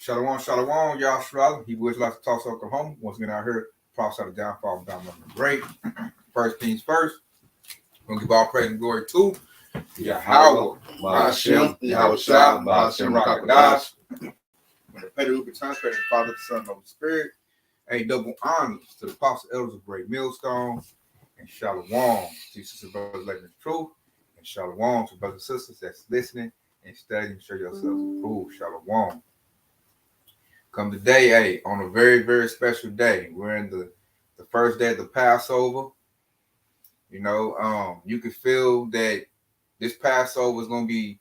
Shalom, shalom, y'all. Shalom. He would like to toss Oklahoma. Once again, out here, prophesy the downfall of Babylon the Great. First things first. We're going to give all praise and glory to Yahweh, Hashem, Yahweh Shah, Hashem, Rakadash. When the Petty Luke returns, the Father, the Son, and the Holy Spirit. A double honors to the apostle elders of Great Millstone. And shalom to your sisters and brothers living in truth. And shalom to brothers and sisters that's listening and studying. Show yourselves approved. Shalom. Come today, on a very, very special day. We're in the first day of the Passover. You know, you can feel that this Passover is going to be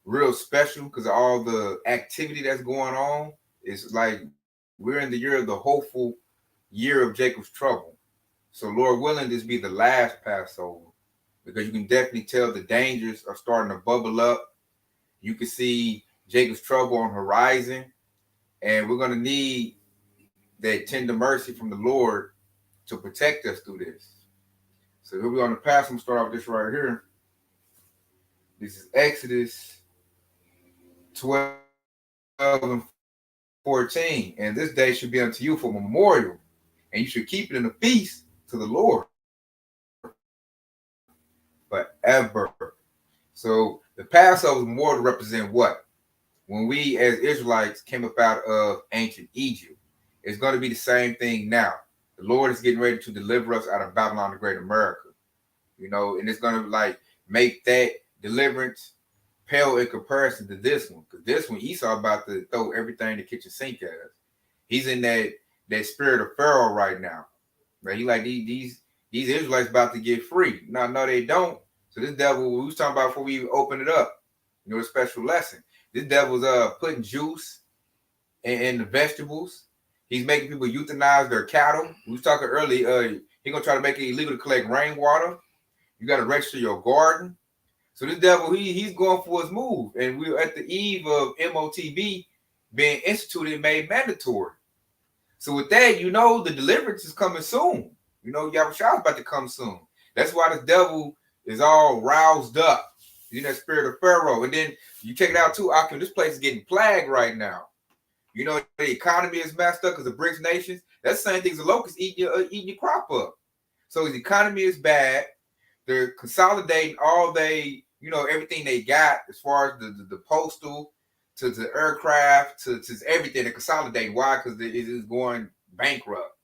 real special because of all the activity that's going on. It's like we're in the year of the hopeful year of Jacob's trouble. So Lord willing, this be the last Passover because you can definitely tell the dangers are starting to bubble up. You can see Jacob's trouble on the horizon. And we're going to need that tender mercy from the Lord to protect us through this. So here we are on the past. I'm going to start off with this right here. This is Exodus 12 and 14. And this day should be unto you for memorial. And you should keep it in a feast to the Lord forever. So the Passover memorial represent what? When we as Israelites came up out of ancient Egypt, it's going to be the same thing now. The Lord is getting ready to deliver us out of Babylon the Great America, you know, and it's going to like make that deliverance pale in comparison to this one. Because this one, Esau about to throw everything in the kitchen sink at us. He's in that spirit of Pharaoh right now. Right? He like these Israelites about to get free. No, they don't. So this devil, we was talking about before we open it up, you know, a special lesson. This devil's putting juice in the vegetables. He's making people euthanize their cattle. We was talking earlier. He's gonna try to make it illegal to collect rainwater. You got to register your garden. So this devil, he's going for his move. And we're at the eve of MOTB being instituted and made mandatory. So with that, you know, the deliverance is coming soon. You know, Yahushua is about to come soon. That's why the devil is all roused up. You know, that spirit of Pharaoh. And then you check it out too, Akim. This place is getting plagued right now. You know, the economy is messed up because the BRICS nations. That's the same thing as the locusts eating your crop up. So the economy is bad. They're consolidating all everything they got as far as the postal to the aircraft to everything. They're consolidating. Why? Because it is going bankrupt.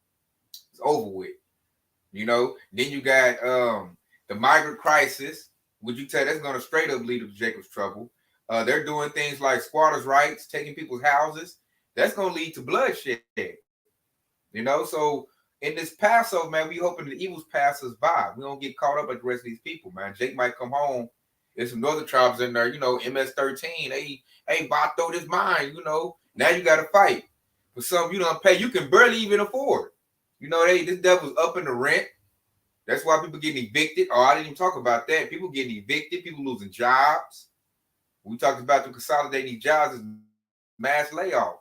It's over with. You know, then you got the migrant crisis. Would you tell that's going to straight up lead to Jacob's trouble? They're doing things like squatters' rights, taking people's houses. That's going to lead to bloodshed. You know, so in this Passover, man, we hoping the evils pass us by. We don't get caught up with the rest of these people, man. Jake might come home. There's some northern tribes in there, you know, MS-13. They bought through this mine, you know. Now you got to fight. For some, you don't pay. You can barely even afford. You know, this devil's up in the rent. That's why people getting evicted. Oh, I didn't even talk about that. People getting evicted, people losing jobs. We talked about the consolidating jobs as mass layoffs.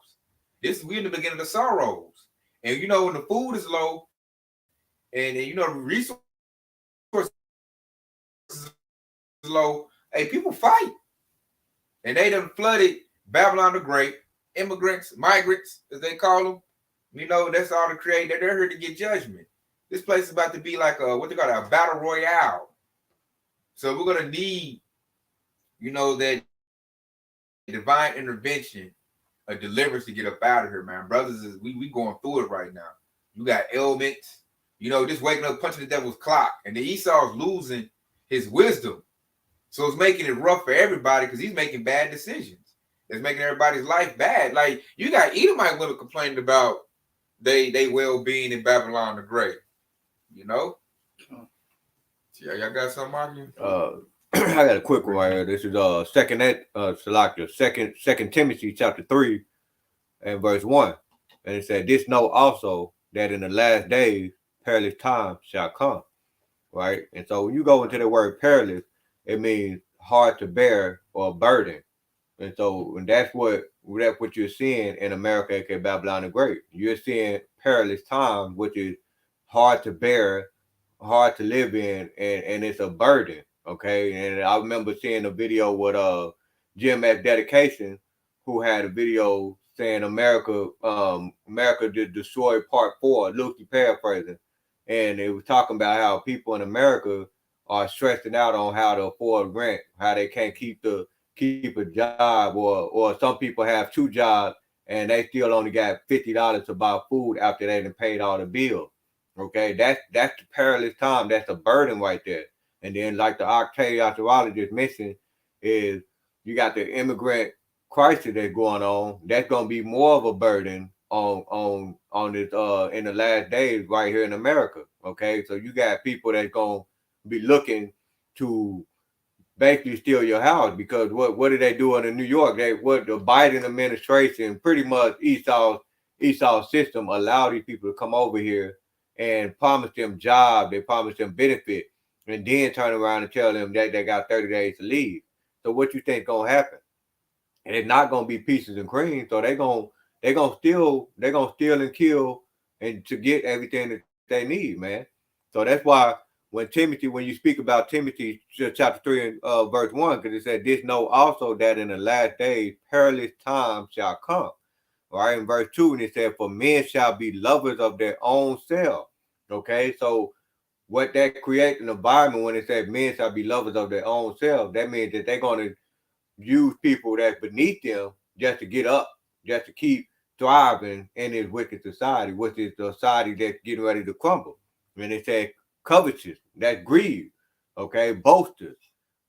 We're in the beginning of the sorrows. And you know, when the food is low and you know the resources is low, people fight. And they done flooded Babylon the Great, immigrants, migrants, as they call them. You know, that's all to create. They're here to get judgment. This place is about to be like a battle royale. So we're gonna need, you know, that divine intervention, a deliverance to get up out of here, man. Brothers, we going through it right now. You got ailments, you know, just waking up, punching the devil's clock, and then Esau's losing his wisdom. So it's making it rough for everybody because he's making bad decisions. It's making everybody's life bad. Like you got Edomite women complaining about they well-being in Babylon the Great. You know? Yeah, y'all got something on you? I got a quick one right here. This is second Timothy chapter 3 and verse 1. And it said, "This know also that in the last days perilous times shall come." Right? And so when you go into the word perilous, it means hard to bear or burden. And so that's what you're seeing in America, aka Babylon the Great. You're seeing perilous times, which is hard to bear, hard to live in, and it's a burden. Okay. And I remember seeing a video with Jim at Dedication, who had a video saying America did destroy part 4, loosely paraphrasing. And it was talking about how people in America are stressing out on how to afford rent, how they can't keep a job, or some people have 2 jobs and they still only got $50 to buy food after they done paid all the bills. Okay, that's the perilous time. That's a burden right there. And then, like the archaeologist mentioned, is you got the immigrant crisis that's going on. That's gonna be more of a burden on this in the last days right here in America. Okay, so you got people that's gonna be looking to basically steal your house, because what did they do in New York? What the Biden administration, pretty much Esau's system, allowed these people to come over here and promise them jobs, they promise them benefit, and then turn around and tell them that they got 30 days to leave. So what you think gonna happen? And it's not gonna be pieces and cream. So they're gonna steal and kill and to get everything that they need, man. So that's why when you speak about Timothy chapter 3 and verse 1, because it said, this know also that in the last days perilous times shall come. Right, in verse 2, and it said, for men shall be lovers of their own self. Okay, so what that creates an environment when it says men shall be lovers of their own self, that means that they're gonna use people that's beneath them just to get up, just to keep thriving in this wicked society, which is the society that's getting ready to crumble. And they say covetous, that's greed, okay, boasters,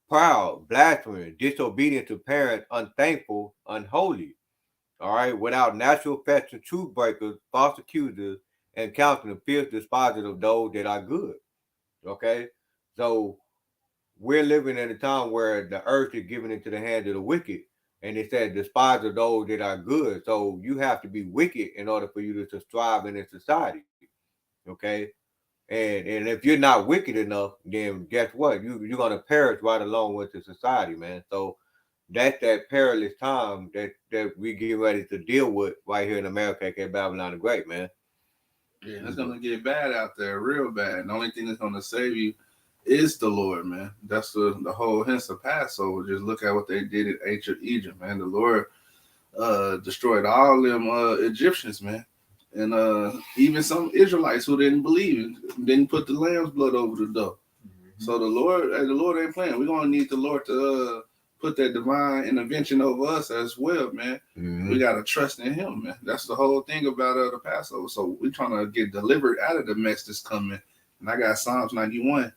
proud, blasphemous, disobedient to parents, unthankful, unholy, all right, without natural affection, truth breakers, false accusers, and counseling, fierce despisers of those that are good, okay? So we're living in a time where the earth is given into the hands of the wicked, and it said despise of those that are good. So you have to be wicked in order for you to strive in this society. Okay. And if you're not wicked enough, then guess what? You're gonna perish right along with the society, man. So that's that perilous time that we get ready to deal with right here in America at Babylon the Great, man. Yeah, it's gonna get bad out there, real bad. The only thing that's gonna save you is the Lord, man. That's the whole hence of Passover. Just look at what they did in ancient Egypt, man. The Lord destroyed all them Egyptians, man. And even some Israelites who didn't believe it, didn't put the lamb's blood over the door. Mm-hmm. So the Lord ain't playing. We're gonna need the Lord to put that divine intervention over us as well, man. Mm-hmm. We gotta trust in Him, man. That's the whole thing about the Passover. So we're trying to get delivered out of the mess that's coming. And I got Psalms 91,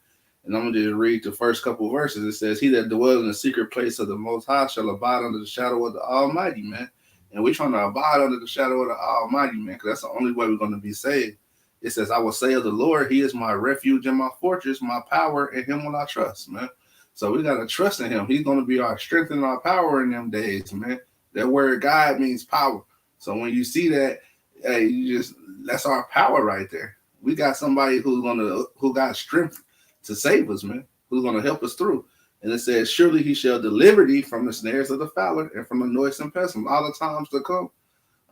and I'm gonna just read the first couple of verses. It says, "He that dwells in the secret place of the Most High shall abide under the shadow of the Almighty," man. And we're trying to abide under the shadow of the Almighty, man, because that's the only way we're going to be saved. It says, "I will say of the Lord, He is my refuge and my fortress, my power, in Him will I trust," man. So we got to trust in Him. He's going to be our strength and our power in them days, man. That word God means power. So when you see that, hey, that's our power right there. We got somebody who got strength to save us, man, who's going to help us through. And it says, "Surely He shall deliver thee from the snares of the fowler and from the noisome pestilence, all the times to come."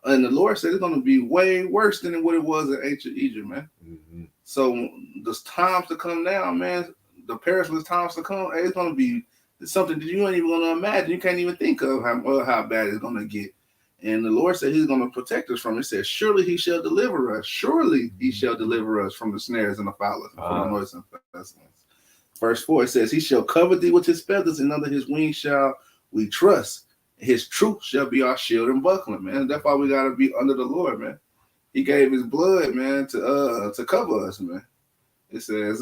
And the Lord said it's going to be way worse than what it was in ancient Egypt, man. Mm-hmm. So the times to come now, man, the perilous times to come, it's going to be something that you ain't even going to imagine. You can't even think of how bad it's going to get. And the Lord said He's going to protect us from it. He said, "Surely He shall deliver us. Surely He shall deliver us from the snares and the fowler, from the noisome pestilence." Verse 4, it says, "He shall cover thee with His feathers, and under His wings shall we trust. His truth shall be our shield and buckler," man. That's why we got to be under the Lord, man. He gave His blood, man, to cover us, man. It says,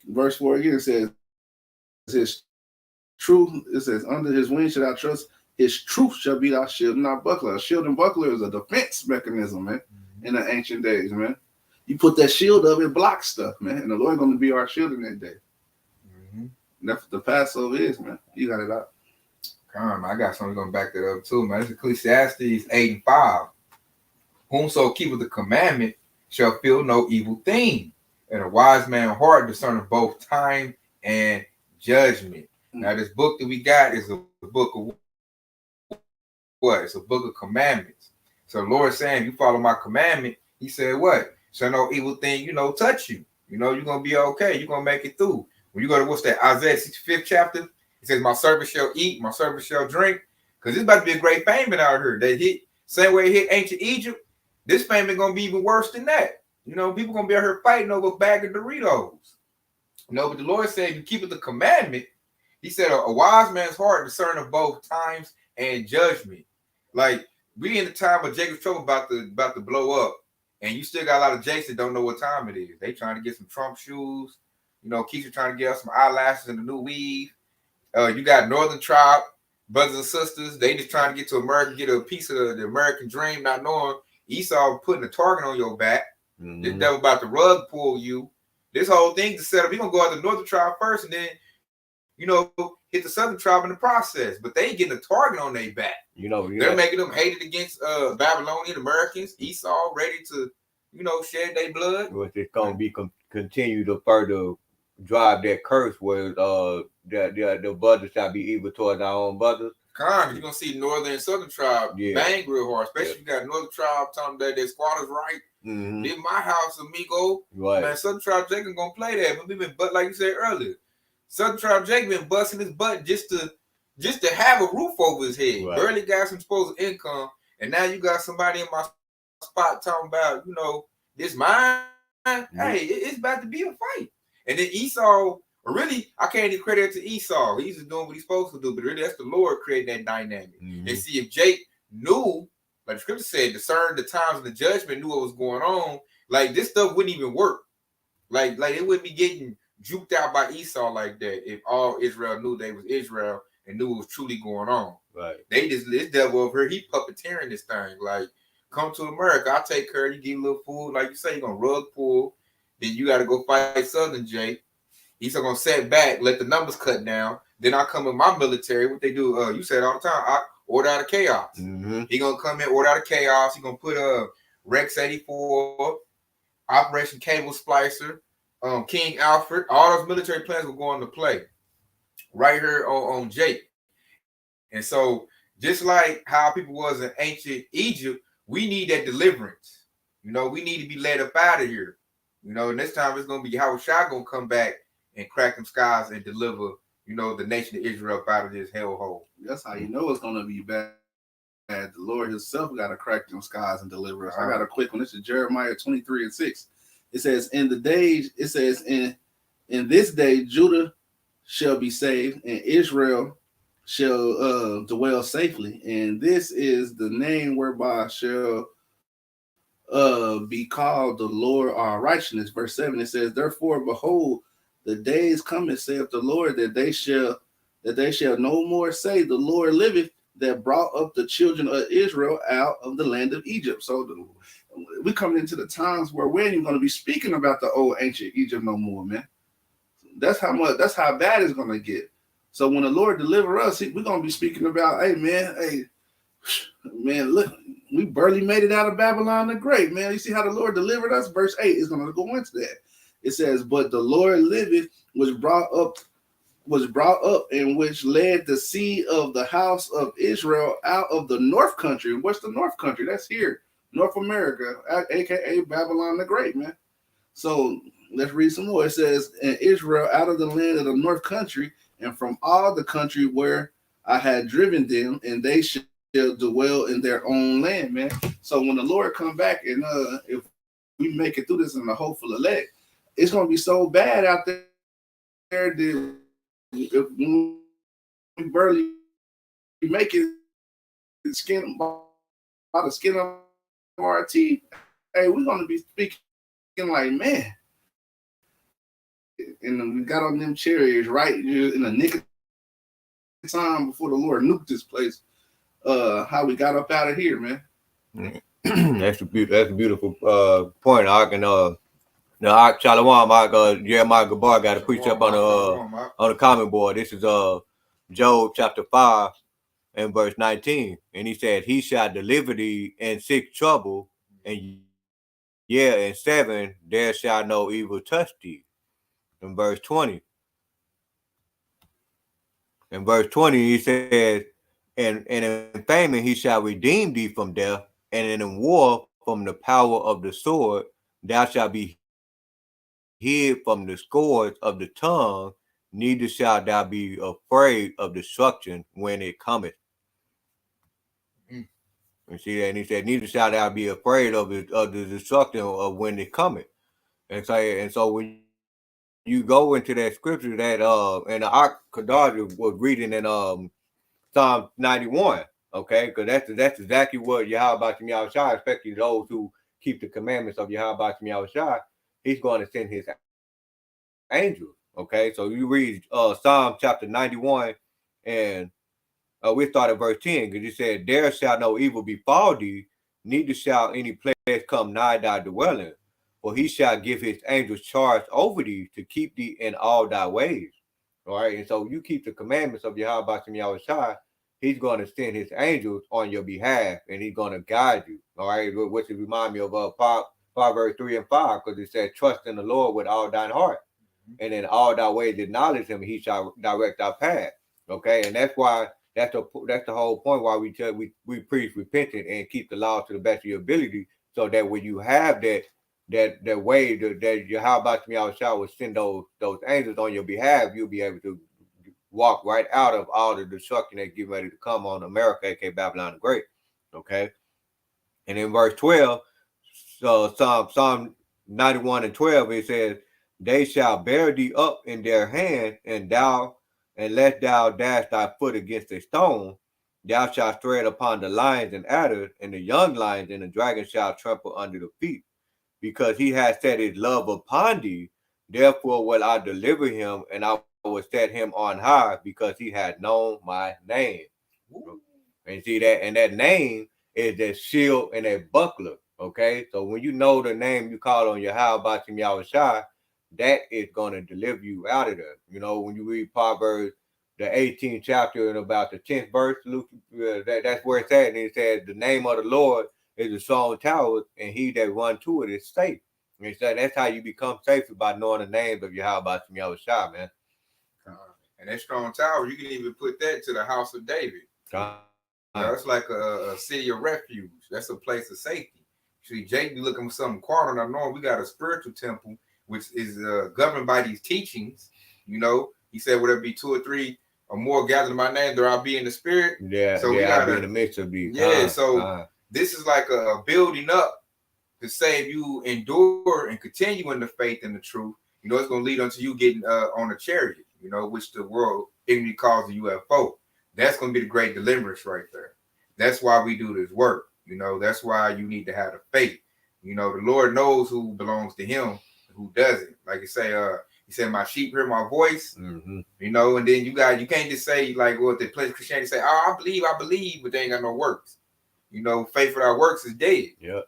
verse 4 again, it says, "His truth," it says, "under His wings shall I trust. His truth shall be our shield and our buckler." A shield and buckler is a defense mechanism, man, in the ancient days, man. You put that shield up, it blocks stuff, man. And the Lord going to be our shield in that day. That's what the Passover is, man. You got it out. I got something going to back that up too, man. It's Ecclesiastes 8:5. "Whomso keepeth the commandment shall feel no evil thing, and a wise man's heart discerneth both time and judgment." Now, this book that we got is a book of what? It's a book of commandments. So the Lord saying, you follow my commandment, He said what? Shall no evil thing, touch you. You're going to be okay. You're going to make it through. When you go to, what's that, Isaiah 65th chapter, it says, "My servant shall eat, my servant shall drink," because it's about to be a great famine out here. Same way it hit ancient Egypt, this famine gonna be even worse than that. People gonna be out here fighting over a bag of Doritos. But the Lord said, if you keep it the commandment, he said, a wise man's heart discerning both times and judgment. Like, we in the time of Jacob's trouble about to blow up, and you still got a lot of Jakes that don't know what time it is. They trying to get some Trump shoes. Keisha trying to get us some eyelashes and a new weave. You got Northern Tribe brothers and sisters. They just trying to get to America, get a piece of the American dream, not knowing Esau putting a target on your back. Mm-hmm. This devil about to rug pull you. This whole thing is set up. We're gonna go out the Northern Tribe first, and then hit the Southern Tribe in the process. But they ain't getting a target on their back. They're making them hated against Babylonian Americans. Esau ready to, shed their blood. Well, it's gonna be continue to further drive that curse where the brothers shall be evil towards our own brothers. You're gonna see Northern and Southern Tribe bang real hard, especially if you got Northern Tribe telling them that their squatters right. Mm-hmm. Leave my house, amigo. Right. Man, Southern Tribe Jacob gonna play that, but we've been like you said earlier. Southern Tribe Jacob been busting his butt just to have a roof over his head. Right. Barely got some supposed income, and now you got somebody in my spot talking about, this mine. Mm-hmm. Hey, it's about to be a fight. And then Esau, really, I can't even credit it to Esau. He's just doing what he's supposed to do, but really that's the Lord creating that dynamic. Mm-hmm. And see, if Jake knew, like the scripture said, discerned the times of the judgment, knew what was going on, like this stuff wouldn't even work. Like it wouldn't be getting juked out by Esau like that if all Israel knew they was Israel and knew what was truly going on. Right. They just, this devil over here, he puppeteering this thing. Like, come to America, I'll take care of you, give you a little food. Like you say, you're going to rug pull. Then you got to go fight Southern Jake. He's going to set back, let the numbers cut down. Then I come with my military. What they do, you said all the time, I order out of chaos. Mm-hmm. He going to come in, order out of chaos. He going to put Rex 84, Operation Cable Splicer, King Alfred. All those military plans will go into play right here on Jake. And so just like how people was in ancient Egypt, we need that deliverance. We need to be led up out of here. And this time it's going to be Yahushua going to come back and crack them skies and deliver, the nation of Israel up out of this hellhole. That's how you know it's going to be bad. The Lord himself got to crack them skies and deliver us. I got a quick one. This is Jeremiah 23:6. It says, in this day, Judah shall be saved and Israel shall dwell safely. And this is the name whereby shall be called the Lord our righteousness. Verse 7, it says, therefore, behold, the days coming, saith the Lord, that they shall no more say, the Lord liveth, that brought up the children of Israel out of the land of Egypt. So we coming into the times where we ain't even going to be speaking about the old ancient Egypt no more, man. That's how bad it's going to get. So when the Lord deliver us, we're going to be speaking about, hey, man, look, we barely made it out of Babylon the Great, man. You see how the Lord delivered us? Verse 8 is going to go into that. It says, but the Lord liveth, was brought up, in which led the seed of the house of Israel out of the north country. What's the north country? That's here, North America, aka Babylon the Great, man. So let's read some more. It says, and Israel out of the land of the north country, and from all the country where I had driven them, and they shall dwell in their own land, man. So when the Lord come back, and if we make it through this in the hopeful elect, it's gonna be so bad out there that if we barely make it skin by the skin of our teeth, hey, we're gonna be speaking like, man. And we got on them chariots right in the nick of time before the Lord nuked this place. How we got up out of here, man. That's a beautiful point. I can Shalom, Jeremiah Gabar got to preach up on the comment board. This is Job chapter 5 and verse 19, and he said, "He shall deliver thee in 6 trouble, and in 7 there shall no evil touch thee." In verse 20, he says, and in famine he shall redeem thee from death, and in war from the power of the sword. Thou shalt be hid from the scourge of the tongue, neither shalt thou be afraid of destruction when it cometh. And see that, and he said, neither shall thou be afraid of the destruction of when it cometh. And so when you go into that scripture that and the Ark Kadar was reading in Psalm 91, okay, because that's exactly what Yahweh Bashim Yahushua, especially those who keep the commandments of Yahweh Bashim Yahushua, he's going to send his angels. Okay, so you read Psalm chapter 91, and we start at verse 10, because you said, there shall no evil befall thee, neither shall any plague come nigh thy dwelling. For he shall give his angels charge over thee to keep thee in all thy ways. All right. And so you keep the commandments of Yahweh Bashim Yahushua, he's going to send his angels on your behalf and he's going to guide you. All right. Which remind me of Proverbs 3 and 5, because it said, trust in the Lord with all thine heart. And in all thy ways acknowledge him, he shall direct our path. Okay. And that's why that's the whole point why we preach repentance and keep the law to the best of your ability, so that when you have that way that Yahweh Bashim Yahushua will send those angels on your behalf, you'll be able to walk right out of all the destruction that's getting ready to come on America, aka Babylon the Great. Okay. And in verse 12, Psalm 91 and 12, it says, they shall bear thee up in their hand, and lest thou dash thy foot against a stone, thou shalt tread upon the lions and adders, and the young lions and the dragon shall trample under the feet. Because he has set his love upon thee, therefore will I deliver him, and I will set him on high, because he has known my name. And see that, and that name is that shield and that buckler. Okay, so when you know the name you call on Yahweh Bashim Yahushua, that is going to deliver you out of there. You know, when you read Proverbs, the 18th chapter and about the 10th verse, Luke, that's where it's at. And it says, the name of the Lord is a strong tower, and he that run to it is safe. And so that's how you become safe, by knowing the names of Yahweh Bashim Yahushua, man. And that strong tower, you can even put that to the house of David. It's like a city of refuge. That's a place of safety. See, Jake be looking for something carnal. Now, knowing we got a spiritual temple, which is governed by these teachings. You know, he said, "Whatever be two or three or more gathered in my name, there I'll be in the spirit." Yeah, so we gotta be in the midst of these. Yeah, this is like a building up to save you, endure and continue in the faith and the truth. You know, it's going to lead unto you getting on a chariot. You know, which the world ignorantly calls a UFO. That's going to be the great deliverance right there. That's why we do this work. You know, that's why you need to have the faith. You know, the Lord knows who belongs to him, who doesn't. Like you say, he said, my sheep hear my voice. Mm-hmm. You know, and then you can't just say like what the place Christianity say, oh, I believe, but they ain't got no works. You know, faith without works is dead. Yeah.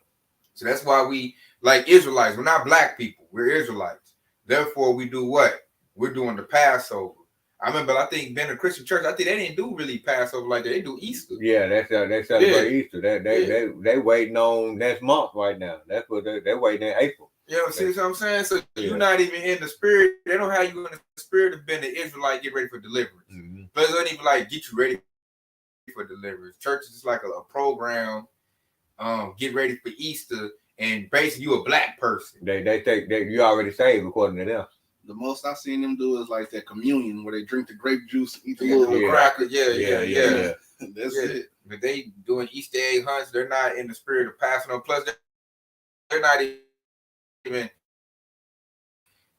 So that's why we, like Israelites, we're not black people. We're Israelites. Therefore, we do what? We're doing the Passover. I remember, I think being a Christian church, I think they didn't do really Passover like that. They do Easter. Yeah, they celebrate Easter. They waiting on next month right now. That's what they're waiting in April. Yeah, see what I'm saying? So you're not even in the spirit. They don't have you in the spirit of being an Israelite, get ready for deliverance. Mm-hmm. But they don't even like get you ready for deliverance. Church is just like a program. Get ready for Easter, and basically you a black person. They think that you already saved according to them. The most I've seen them do is like that communion where they drink the grape juice and eat the little cracker. Yeah. That's it. But they doing Easter egg hunts. They're not in the spirit of passing on. Plus, they're not even.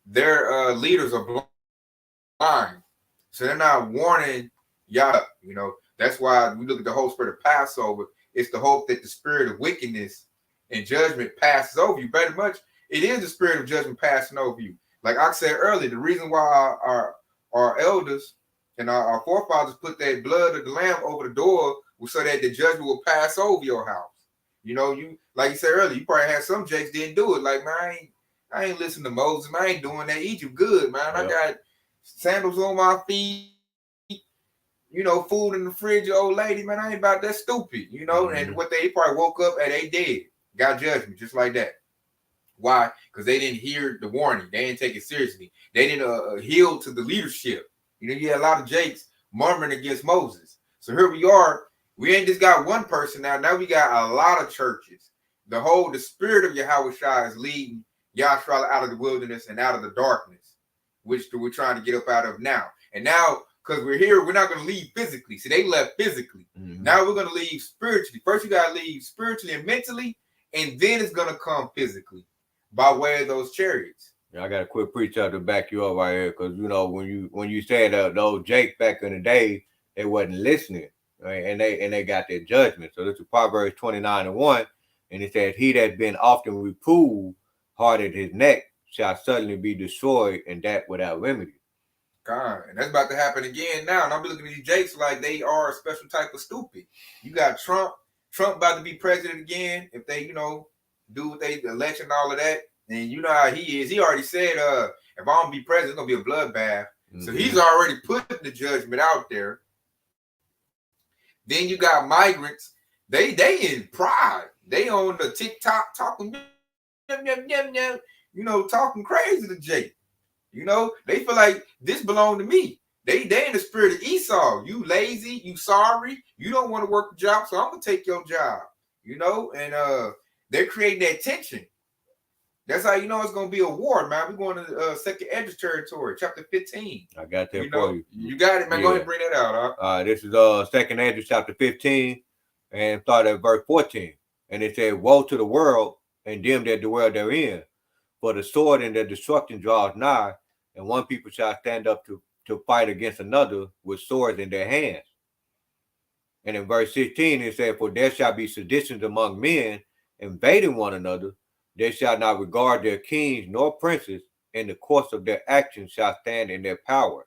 Their leaders are blind, so they're not warning y'all. You know, that's why we look at the whole spirit of Passover. It's the hope that the spirit of wickedness and judgment passes over you. Very much, it is the spirit of judgment passing over you. Like I said earlier, the reason why our elders and our forefathers put that blood of the lamb over the door was so that the judgment will pass over your house. You know, you like you said earlier, you probably had some jakes didn't do it. Like, man, I ain't listening to Moses. Man, I ain't doing that. Egypt good, man. Yep. I got sandals on my feet. You know, food in the fridge, old lady, man. I ain't about that stupid. You know, and what they probably woke up and they dead, got judgment just like that. Why? Because they didn't hear the warning. They didn't take it seriously. They didn't heal to the leadership. You know, you had a lot of jakes murmuring against Moses. So here we are. We ain't just got one person now. Now we got a lot of churches. The spirit of Yahweh Shai is leading Yahshua out of the wilderness and out of the darkness, which we're trying to get up out of now. And now because we're here. We're not going to leave physically. See, they left physically. Mm-hmm. Now we're going to leave spiritually. First, you got to leave spiritually and mentally, and then it's going to come physically by way of those chariots. I got a quick preacher to back you up right here, because when you said those Jake back in the day, they wasn't listening, right? And they got their judgment. So this is Proverbs 29:1, and it says, "He that been often reproved, hardened his neck, shall suddenly be destroyed, and that without remedy." God, and that's about to happen again now. And I'll be looking at these Jakes like they are a special type of stupid. You got Trump about to be president again. If they, do what they election and all of that. And you know how he is. He already said, if I don't be president, it's gonna be a bloodbath. Mm-hmm. So he's already put the judgment out there. Then you got migrants. They in pride. They on the TikTok talking, talking crazy to Jake. They feel like this belong to me. They in the spirit of Esau. You lazy, you sorry, you don't want to work the job, so I'm gonna take your job. And they're creating that tension. That's how it's gonna be a war, man. We're going to second Edge territory, chapter 15. I got that for you. You got it, man. Yeah. Go ahead and bring that out. Huh? This is second Edge chapter 15, and start at verse 14. And it said, "Woe to the world and them that dwell therein, for the sword and the destruction draws nigh, and one people shall stand up to fight against another with swords in their hands." And in verse 16, it said, "For there shall be seditions among men, invading one another. They shall not regard their kings nor princes, and the course of their actions shall stand in their power."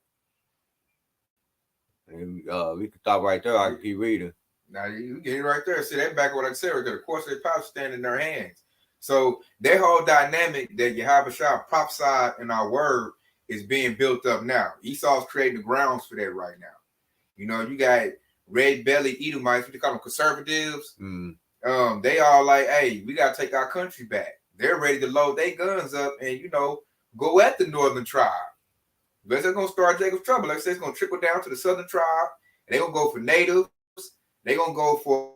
And we can stop right there. I can keep reading. Now you get it right there. See, that back what I said right there. The course of their power stand in their hands. So that whole dynamic that Yahushua prophesied in our word is being built up now. Esau's creating the grounds for that right now. You got red-bellied Edomites, what they call them, conservatives. Mm. They all like, hey, we got to take our country back. They're ready to load their guns up and, go at the northern tribe. But they're going to start Jacob's trouble. Like I said, it's going to trickle down to the southern tribe. And they're going to go for natives. They're going to go for,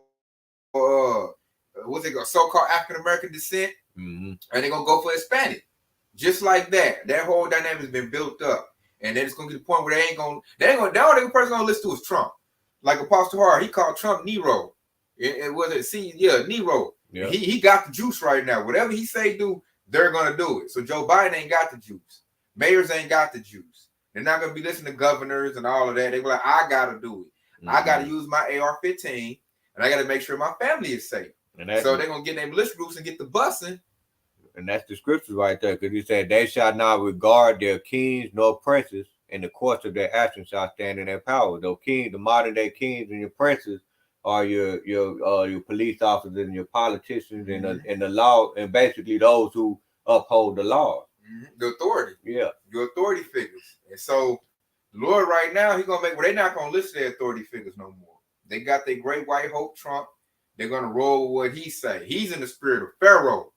so-called African-American descent. Mm-hmm. And they're going to go for Hispanic. Just like that. That whole dynamic has been built up. And then it's going to get to the point where the only person going to listen to is Trump. Like Apostle Hart, he called Trump Nero. Nero. Yeah. He got the juice right now. Whatever he say do, they're gonna do it. So Joe Biden ain't got the juice. Mayors ain't got the juice. They're not gonna be listening to governors and all of that. They be like, I gotta do it. Mm-hmm. I gotta use my AR-15, and I gotta make sure my family is safe. So they're gonna get their militia groups and get the busing. And that's the scriptures right there, because he said, "They shall not regard their kings nor princes, and the course of their actions shall stand in their power." Those kings, the modern day kings and your princes, are your police officers and your politicians, mm-hmm. and the law, and basically those who uphold the law. Mm-hmm. The authority. Yeah. Your authority figures. And so the Lord right now, he's gonna make they're not gonna listen to their authority figures no more. They got their great white hope Trump. They're gonna roll what he say. He's in the spirit of Pharaoh.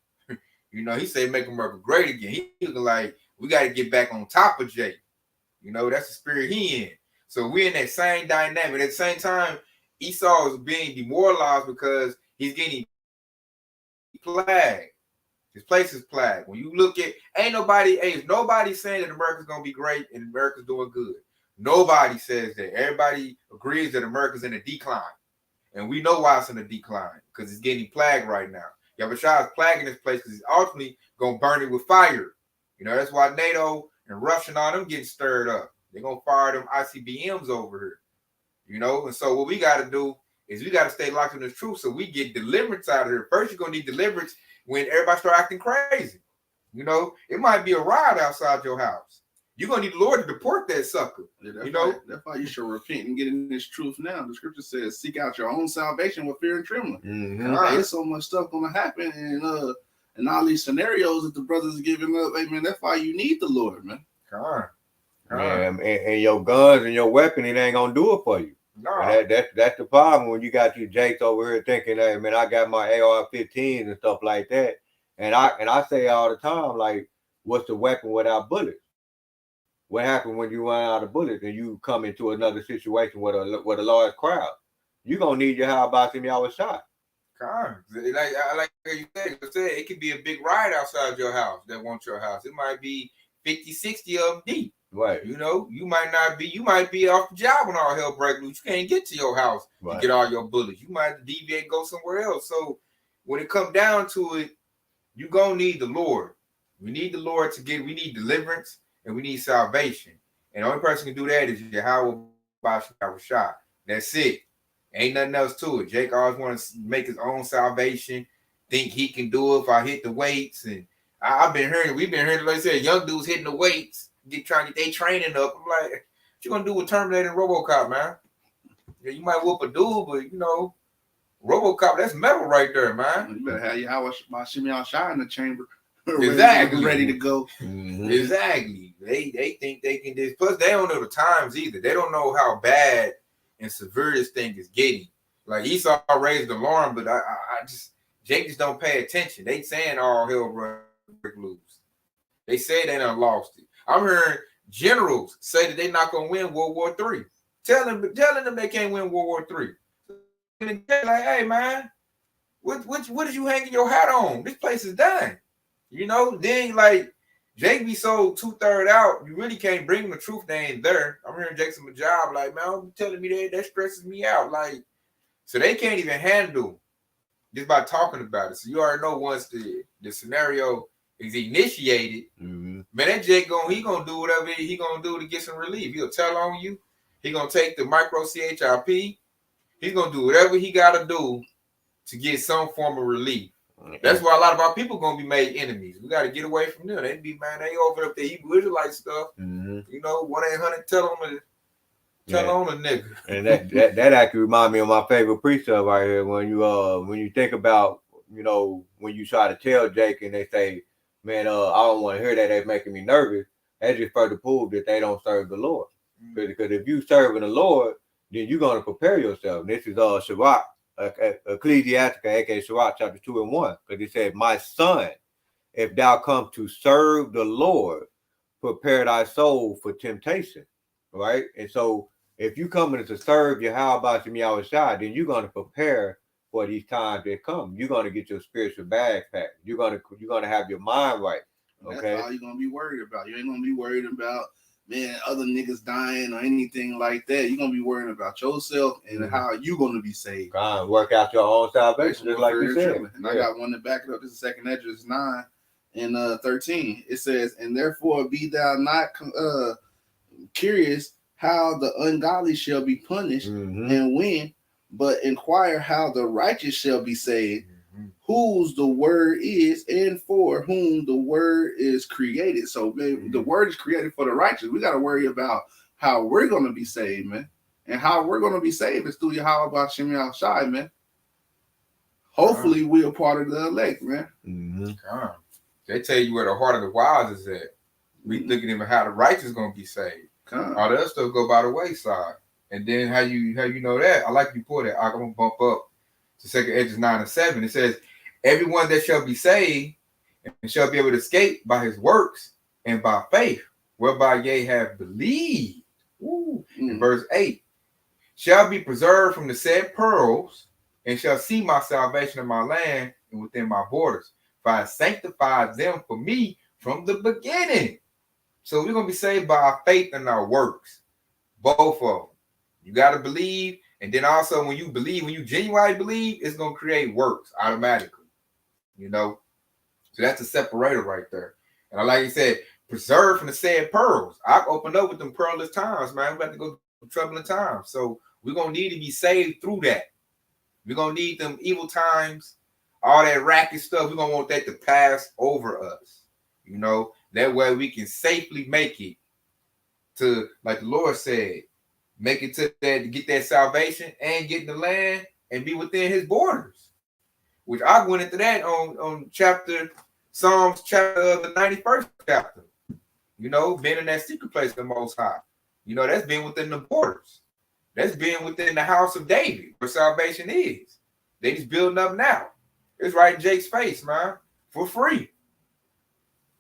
He said make America great again. He's like, we gotta get back on top of Jake. That's the spirit he in. So we're in that same dynamic. At the same time, Esau is being demoralized because he's getting plagued. His place is plagued. When you look at, nobody saying that America's gonna be great and America's doing good. Nobody says that. Everybody agrees that America's in a decline. And we know why it's in a decline, because it's getting plagued right now. Yahushua is plaguing this place because he's ultimately gonna burn it with fire. That's why NATO and Russia and all them getting stirred up. They're gonna fire them ICBMs over here. And so what we got to do is we got to stay locked in the truth so we get deliverance out of here. First, you're going to need deliverance when everybody start acting crazy. It might be a riot outside your house. You're going to need the Lord to deport that sucker. Yeah, that's why you should repent and get in this truth now. The scripture says, seek out your own salvation with fear and trembling. Mm-hmm. There's so much stuff going to happen and all these scenarios that the brothers are giving up. Hey, man, that's why you need the Lord, man. And your guns and your weapon, it ain't going to do it for you. No. That's the problem when you got you Jakes over here thinking, hey man, I got my AR-15s and stuff like that, and I say all the time, like, what's the weapon without bullets? What happened when you run out of bullets and you come into another situation with a large crowd? You're gonna need your how about in your shot. Like you said, it could be a big riot outside your house that wants your house. It might be 50, 60 of them deep. Right. You know, you might be off the job when all hell breaks loose. You can't get to your house to Right. get all your bullets. You might have to deviate and go somewhere else. So when it comes down to it, you gonna need the Lord. We need the Lord we need deliverance and we need salvation. And the only person who can do that is Yahweh Shah. That's it. Ain't nothing else to it. Jake always wants to make his own salvation, think he can do it if I hit the weights. And we've been hearing, like I said, young dudes hitting the weights, trying to get their training up. I'm like, what you gonna do with Terminator and RoboCop, man? Yeah, you might whoop a dude, but you know, RoboCop, that's metal right there, man. You better have your Shimmy Shine in the chamber. Exactly. Ready to go. Mm-hmm. Exactly. They think they can just, plus they don't know the times either. They don't know how bad and severe this thing is getting. Like Esau raised the alarm, but I just Jake just don't pay attention. They saying all hell break loose. They say they done lost it. I'm hearing generals say that they're not gonna win World War III. Telling them they can't win World War III. Like, hey man, what did you hanging your hat on? This place is done. You know, then like Jake be so 2/3 out, you really can't bring him the truth. They ain't there. I'm hearing Jake's a job, like, man, I'm telling me that stresses me out. Like, so they can't even handle just by talking about it. So you already know once the scenario is initiated, man, that Jake he gonna do whatever he gonna do to get some relief. He'll tell on you. He gonna take the micro CHIP. He's gonna do whatever he gotta do to get some form of relief. That's why a lot of our people gonna be made enemies. We got to get away from them. They over up the Hebrew Israelite stuff. You know, 1-800 tell on a nigga. And that actually remind me of my favorite precept right here. When you think about, you know, when you try to tell Jake and they say, man, I don't want to hear that. They're making me nervous. That just further prove that they don't serve the Lord. Because if you serving the Lord, then you're gonna prepare yourself. And this is Sirach. Ecclesiastica, aka Sirach, chapter 2 and 1, because it said, my son, if thou come to serve the Lord, prepare thy soul for temptation. Right? And so if you coming to serve Yahweh Shah, then you're gonna prepare for these times that come. You're gonna get your spiritual bag packed. You're gonna have your mind right. Okay. That's all you're gonna be worried about. You ain't gonna be worried about, man, other niggas dying or anything like that. You're gonna be worrying about yourself and how you gonna be saved. God, work out your own salvation, just like you said. And I got one to back it up. This is 2nd Esdras 9 and 13. It says, and therefore be thou not curious how the ungodly shall be punished and when, but inquire how the righteous shall be saved, whose the word is and for whom the word is created. So man, the word is created for the righteous. We got to worry about how we're going to be saved, man. And how we're going to be saved is through Yahweh Shem Shai, man. Hopefully we're a part of the elect, man. They tell you where the heart of the wise is at. We looking at how the righteous is going to be saved. All the other stuff go by the wayside. And then how you know that? I like you pull that. I'm going to bump up to 2nd Esdras 9 and 7. It says, everyone that shall be saved and shall be able to escape by his works and by faith, whereby ye have believed. In verse 8, shall be preserved from the said pearls and shall see my salvation in my land and within my borders. For I sanctified them for me from the beginning. So we're going to be saved by our faith and our works. Both of them. You got to believe. And then also when you genuinely believe, it's going to create works automatically. You know? So that's the separator right there. And like you said, preserve from the said pearls. I opened up with them pearlless times, man. We're about to go through troubling times. So we're going to need to be saved through that. We're going to need them evil times, all that racket stuff. We're going to want that to pass over us. You know? That way we can safely make it to, like the Lord said, make it to that, to get that salvation and get in the land and be within his borders. Which I went into that on Psalms chapter the 91st chapter. You know, being in that secret place of the Most High. You know, that's being within the borders. That's being within the house of David, where salvation is. They just building up now. It's right in Jake's face, man, for free.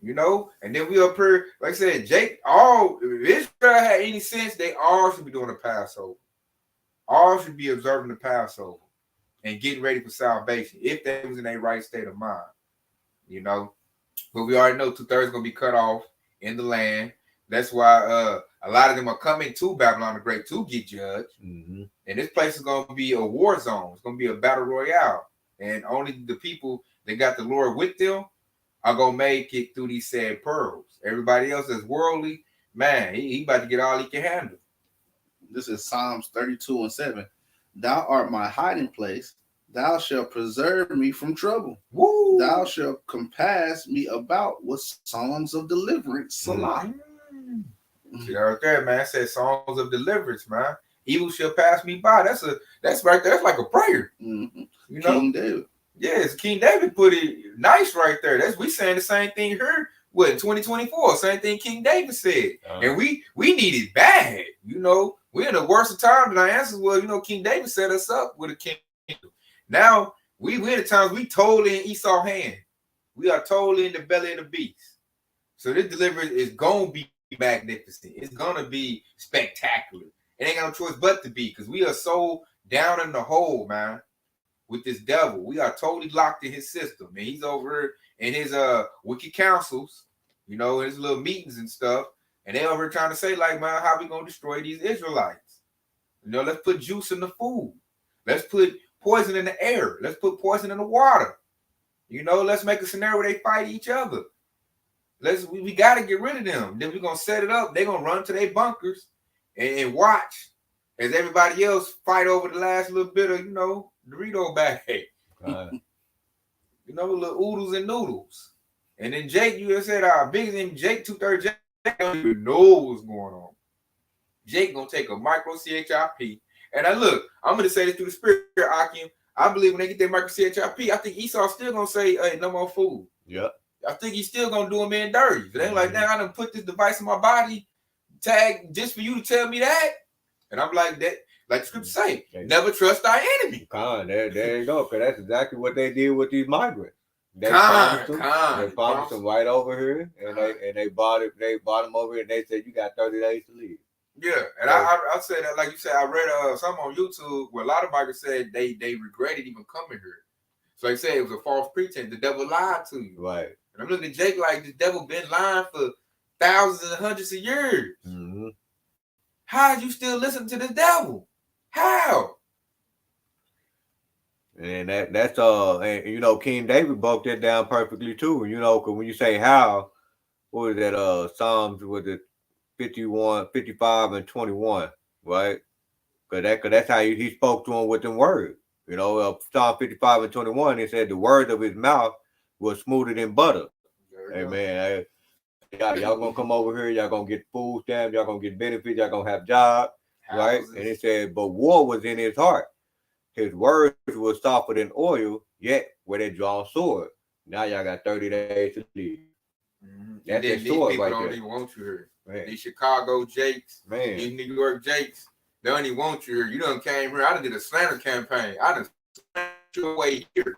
You know, and then we up here, like I said, Jake, if Israel had any sense, they all should be doing the Passover. All should be observing the Passover and getting ready for salvation if they was in a right state of mind. You know, but we already know 2/3 going to be cut off in the land. That's why a lot of them are coming to Babylon the Great to get judged. Mm-hmm. And this place is going to be a war zone. It's going to be a battle royale. And only the people that got the Lord with them are going to make it through these sad pearls. Everybody else is worldly. Man, he about to get all he can handle. This is Psalms 32:7. Thou art my hiding place. Thou shalt preserve me from trouble. Woo! Thou shalt compass me about with songs of deliverance. Salah. See right there, man. It says songs of deliverance, man. Evil shall pass me by. That's right there. That's like a prayer. Mm-hmm. You know? King David. Yes, King David put it nice right there. We saying the same thing here. What, 2024? Same thing King David said. And we need it bad. You know, we're in the worst of time than our answers was. You know, King David set us up with a kingdom. Now we're in the times we totally in Esau's hand. We are totally in the belly of the beast. So this deliverance is gonna be magnificent. It's gonna be spectacular. It ain't got no choice but to be, because we are so down in the hole, man, with this devil. We are totally locked in his system, and he's over in his wicked councils, you know, his little meetings and stuff, and they over trying to say, like, man, how we gonna destroy these Israelites? You know, let's put juice in the food. Let's put poison in the air. Let's put poison in the water. You know, let's make a scenario where they fight each other. We got to get rid of them. Then we're going to set it up. They're going to run to their bunkers and watch as everybody else fight over the last little bit of, you know, Dorito bag. You know, little oodles and noodles. And then Jake, you said our biggest name, Jake, 2/3 Jake, don't even know what's going on. Jake going to take a micro CHIP. And I look, I'm going to say this through the spirit, Akim. I believe when they get their micro CHIP, I think Esau's still going to say, hey, no more food. Yep. I think he's still gonna do him in dirty. It ain't like, now I done put this device in my body, tag, just for you to tell me that. And I'm like, that, like the scripture say, never trust our enemy. There you go, because that's exactly what they did with these migrants. They promised them right over here, and they bought them over here, and they said you got 30 days to leave. Yeah, and I said that, like you said, I read something on YouTube where a lot of migrants said they regretted even coming here. So they said it was a false pretense. The devil lied to you. Right. And I'm looking at Jake like the devil been lying for thousands and hundreds of years. Mm-hmm. How are you still listening to the devil? How? And that's and you know, King David broke that down perfectly too. You know, because when you say how, what was that? Psalms was it 51, 55, and 21, right? Because that's how he spoke to him with them words. You know, Psalm 55 and 21, it said the word of his mouth was smoother than butter. Hey, man, y'all gonna come over here, y'all gonna get food stamps, y'all gonna get benefits, y'all gonna have jobs, right? And it said, but war was in his heart. His words were softer than oil, yet with a drawn sword. Now y'all got 30 days to leave. Mm-hmm. That's that sword right there. Don't even want you here. Man. These Chicago Jakes, man. These New York Jakes, they don't even want you here. You done came here. I done did a slander campaign. I done slandered you away here.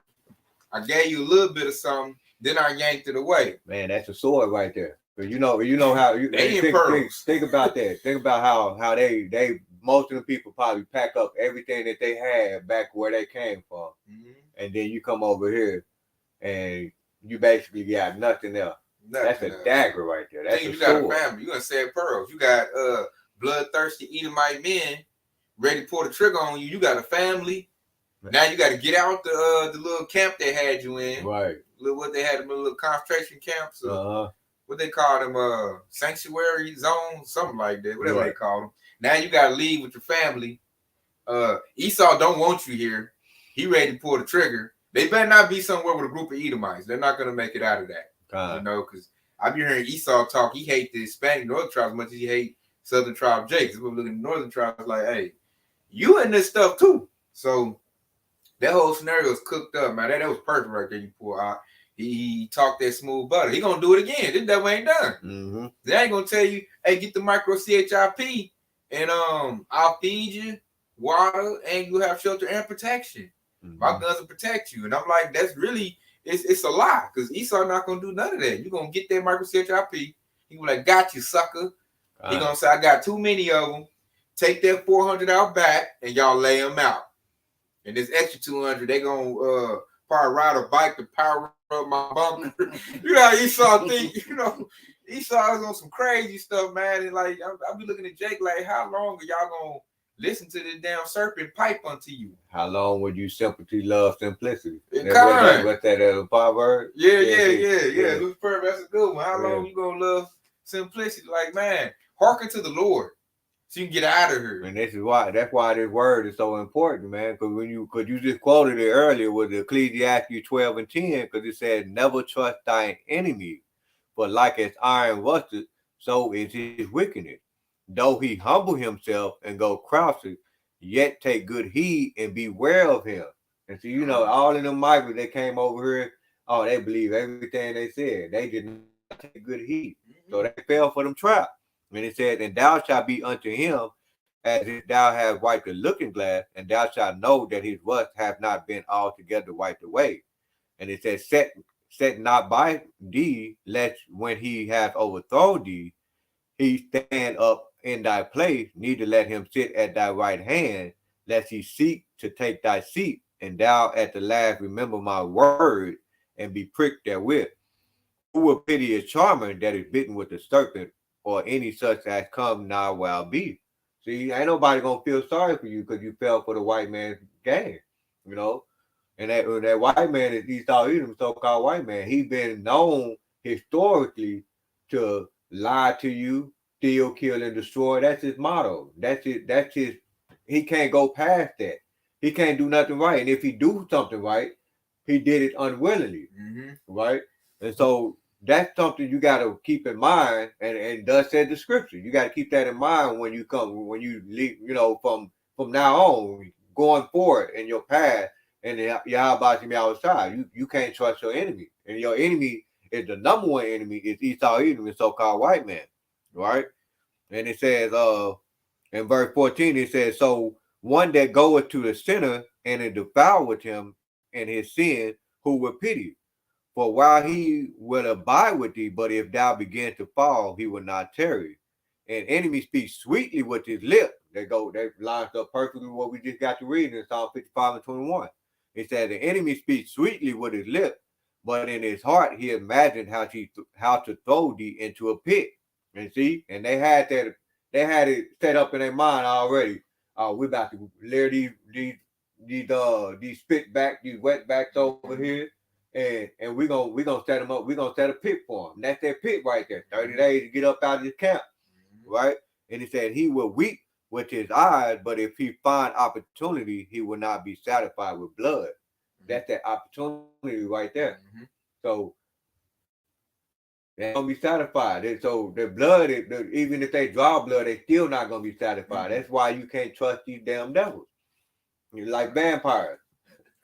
I gave you a little bit of something, then I yanked it away. Man, that's a sword right there. But you know how you think about that. Think about how they most of the people probably pack up everything that they had back where they came from, and then you come over here and you basically got nothing else. That's a dagger right there. That's a sword. You got a family. You gonna say pearls. You got bloodthirsty Edomite men ready to pull the trigger on you. You got a family. Now you got to get out the little camp they had you in. Right. What they had them little concentration camps. What they call them, sanctuary zones, something like that. Whatever they call them. Now you got to leave with your family. Esau don't want you here. He ready to pull the trigger. They better not be somewhere with a group of Edomites. They're not gonna make it out of that. You know, because I've been hearing Esau talk. He hate the Hispanic Northern tribes as much as he hate Southern tribe Jakes. We're looking at the Northern tribes like, hey, you in this stuff too. So that whole scenario is cooked up, man. That was perfect right there. You pull out. He talked that smooth butter. He gonna do it again. This devil ain't done. Mm-hmm. They ain't gonna tell you, hey, get the micro CHIP and I'll feed you water and you have shelter and protection. Mm-hmm. My guns will protect you. And I'm like, that's really it's a lie, because Esau not gonna do none of that. You're gonna get that micro CHIP. He be like, got you, sucker. He gonna say, I got too many of them. Take that 400 out back and y'all lay them out. And this extra 200, they gonna probably ride a bike to power up my bunker. You know how Esau think, you know, Esau is on some crazy stuff, man. And like I'll be looking at Jake like, how long are y'all gonna listen to this damn serpent pipe unto you? How long would you sympathy love simplicity? Kind. What's that proverb? Yeah. Luke Perry, that's a good one. How long you gonna love simplicity? Like, man, hearken to the Lord so you can get out of here. And that's why this word is so important, man. Because you just quoted it earlier with Ecclesiastes 12 and 10, because it said, "Never trust thine enemy, for like as iron rusted, so is his wickedness. Though he humble himself and go crouching, yet take good heed and beware of him." And so all in them migrants that came over here, oh, they believe everything they said. They did not take good heed, so they fell for them traps. And it said, "And thou shalt be unto him as if thou hast wiped a looking glass, and thou shalt know that his rust hath not been altogether wiped away." And it says, set not by thee, lest when he hath overthrown thee, he stand up in thy place, neither let him sit at thy right hand, lest he seek to take thy seat, and thou at the last remember my word, and be pricked therewith. Who will pity a charmer that is bitten with a serpent, or any such as come now while be? See, ain't nobody gonna feel sorry for you because you fell for the white man's game, you know. And that white man is Esau Edom, so-called white man. He's been known historically to lie to you, steal, kill, and destroy. That's his motto. That's it. That's his. He can't go past that. He can't do nothing right. And if he do something right, he did it unwillingly, right? And so that's something you got to keep in mind. And thus said the scripture. You got to keep that in mind when you leave, from now on, going forward in your path. And Yahweh outside, you can't trust your enemy, and your enemy is the number one enemy is Esau Edom, the so-called white man, right? And it says, in verse 14, it says, "So one that goeth to the sinner and it devoureth him and his sin, who will pity? For while he will abide with thee, but if thou begin to fall, he will not tarry. And enemy speaks sweetly with his lip." That lines up perfectly with what we just got to read in Psalm 55 and 21. It said, "The enemy speaks sweetly with his lip, but in his heart he imagined how to throw thee into a pit." And see, and they had it set up in their mind already. We're about to layer these spit back, these wet backs over here, and we're gonna set them up. We're gonna set a pit for them. That's their pit right there. 30 days to get up out of the camp, right? And he said he will weep with his eyes, but if he find opportunity, he will not be satisfied with blood. That's that opportunity right there. So they don't be satisfied. And so the blood, even if they draw blood, they still not gonna be satisfied. That's why you can't trust these damn devils. You're like vampires.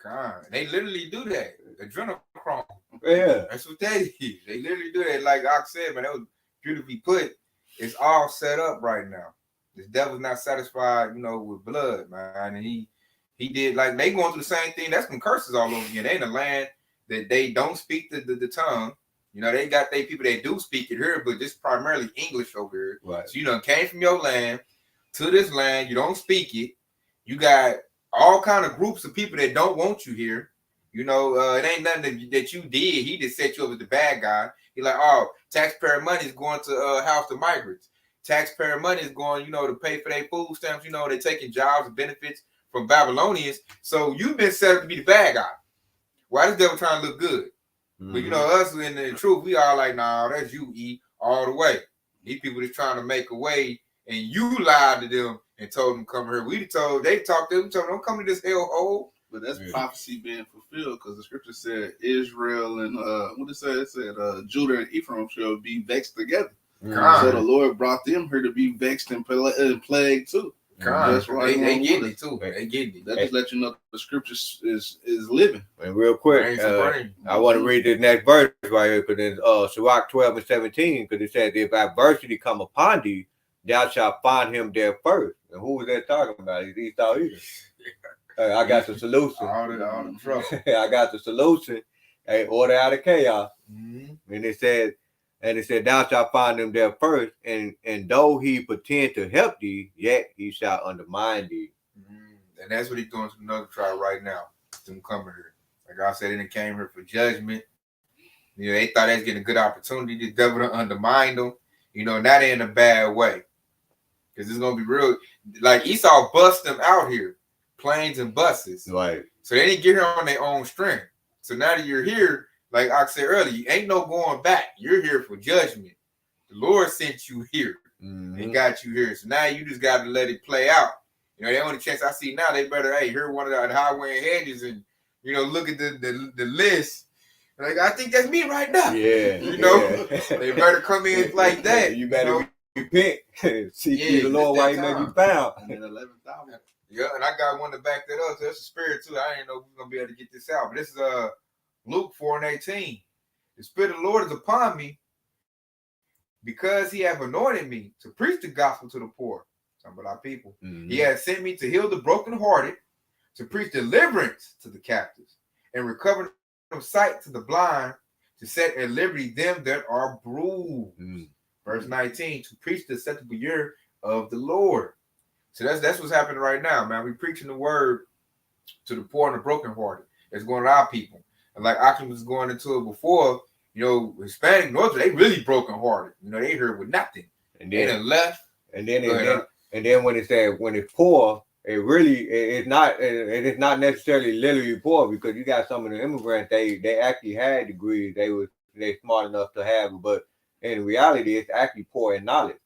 God, they literally do that. Adrenochrome. Yeah, that's what they do. They literally do that. Like I said, man, that was beautifully put. It's all set up right now. The devil's not satisfied, with blood, man. And he did, like, they going through the same thing. That's some curses all over again. They in a land that they don't speak the tongue. They got they people that do speak it here, but just primarily English over here. right. So came from your land to this land. You don't speak it. You got all kind of groups of people that don't want you here. It ain't nothing that you did. He just set you up as the bad guy. He like, oh, taxpayer money is going to house the migrants. Taxpayer money is going, to pay for their food stamps. They're taking jobs and benefits from Babylonians. So you've been set up to be the bad guy. Why this devil trying to look good? But us in the truth, we are like, nah, that's you, E, all the way. These people just trying to make a way, and you lied to them and told them come here. They talked to them, told them don't come to this hellhole. But that's prophecy being fulfilled, because the scripture said Israel and what it said? It said Judah and Ephraim shall be vexed together. So the Lord brought them here to be vexed and plagued too. That's right. They getting it too. They getting it. That just let you know the scripture is living. And real quick, I want to read this next verse right here, because in Sirach 12 and 17, because it says, "If adversity come upon thee, thou shalt find him there first." And who was that talking about? He's Esau Edom. I got the solution. All the trouble. I got the solution. Hey, order out of chaos. And it said, "Thou shalt find him there first, and though he pretend to help thee, yet he shall undermine thee." And that's what he's doing to another tribe right now. Them coming here. Like I said, they came here for judgment. You know, they thought they was getting a good opportunity. The devil to undermine them. You know, not in a bad way. Because it's gonna be real. Like Esau bust them out here, planes and buses. Right. So they didn't get here on their own strength. So now that you're here, like I said earlier, you ain't no going back. You're here for judgment. The Lord sent you here and got you here. So now you just got to let it play out. You know, the only chance I see now, they better, hear one of the highway hedges and, you know, look at the list. Like, I think that's me right now. Yeah. You know, they better come in like that. You better repent. See the Lord while he may be found. And then 11,000. Yeah, and I got one to back that up. So that's a spirit too. I didn't know we were gonna be able to get this out. But this is Luke 4:18. The Spirit of the Lord is upon me because he have anointed me to preach the gospel to the poor. Talking about our people. He has sent me to heal the brokenhearted, to preach deliverance to the captives, and recover of sight to the blind, to set at liberty them that are bruised. Verse 19, to preach the acceptable year of the Lord. So that's what's happening right now, man. We're preaching the word to the poor and the brokenhearted. It's going to our people. And like Akim was going into it before, you know, Hispanic North, they really brokenhearted. You know, they heard with nothing. And then they done left. And then when it's poor, it's not necessarily literally poor, because you got some of the immigrants, they actually had degrees, they smart enough to have it, but in reality it's actually poor in knowledge.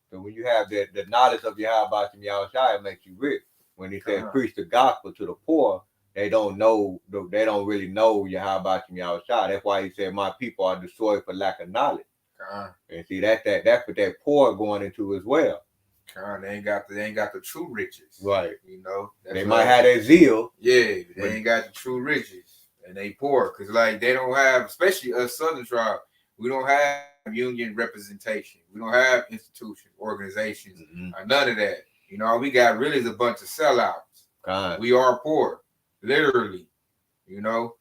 So when you have the knowledge of Yahweh and Yahushua, it makes you rich. When he says preach the gospel to the poor, they don't really know Yahweh and Yahushua. That's why he said, my people are destroyed for lack of knowledge. And see, that's what that poor going into as well. They ain't got the true riches. Right. You know, they might have that zeal. Yeah, they ain't got the true riches. And they poor. Because like they don't have, especially us Southern tribe, we don't have union representation. We don't have institutions, organizations, or none of that. You know, we got really is a bunch of sellouts. We are poor, literally. You know,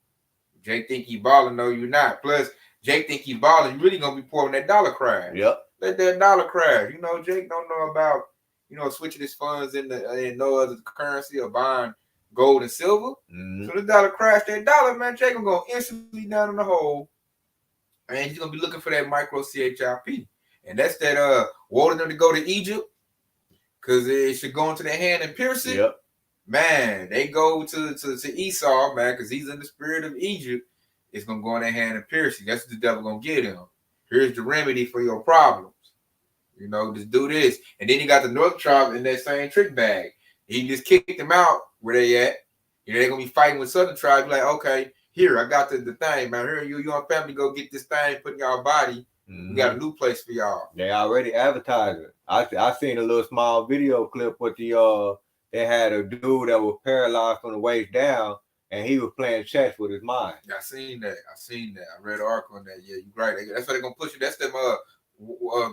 Jake think he balling, no, you're not. Plus, Jake think he balling, you really gonna be poor when that dollar crash. Yep. Let that dollar crash. You know, Jake don't know about, you know, switching his funds in no other currency or buying gold and silver. So the dollar crash, that dollar, man, Jake gonna go instantly down in the hole. And he's gonna be looking for that micro CHIP. And that's that wanting them to go to Egypt, because it should go into their hand and pierce it. Yep. Man, they go to Esau, man, because he's in the spirit of Egypt. It's gonna go in their hand and pierce it. That's what the devil gonna get him. Here's the remedy for your problems. You know, just do this. And then he got the North tribe in that same trick bag. He just kicked them out where they at. You know, they're gonna be fighting with Southern tribes. Like, okay, here, I got the thing, man. Here, you and family go get this thing, put in y'all body. We got a new place for y'all. They already advertising. I seen a little small video clip with they had a dude that was paralyzed from the waist down, and he was playing chess with his mind. I seen that. I read an article on that. Yeah, you're right. That's why they're gonna push it. That's them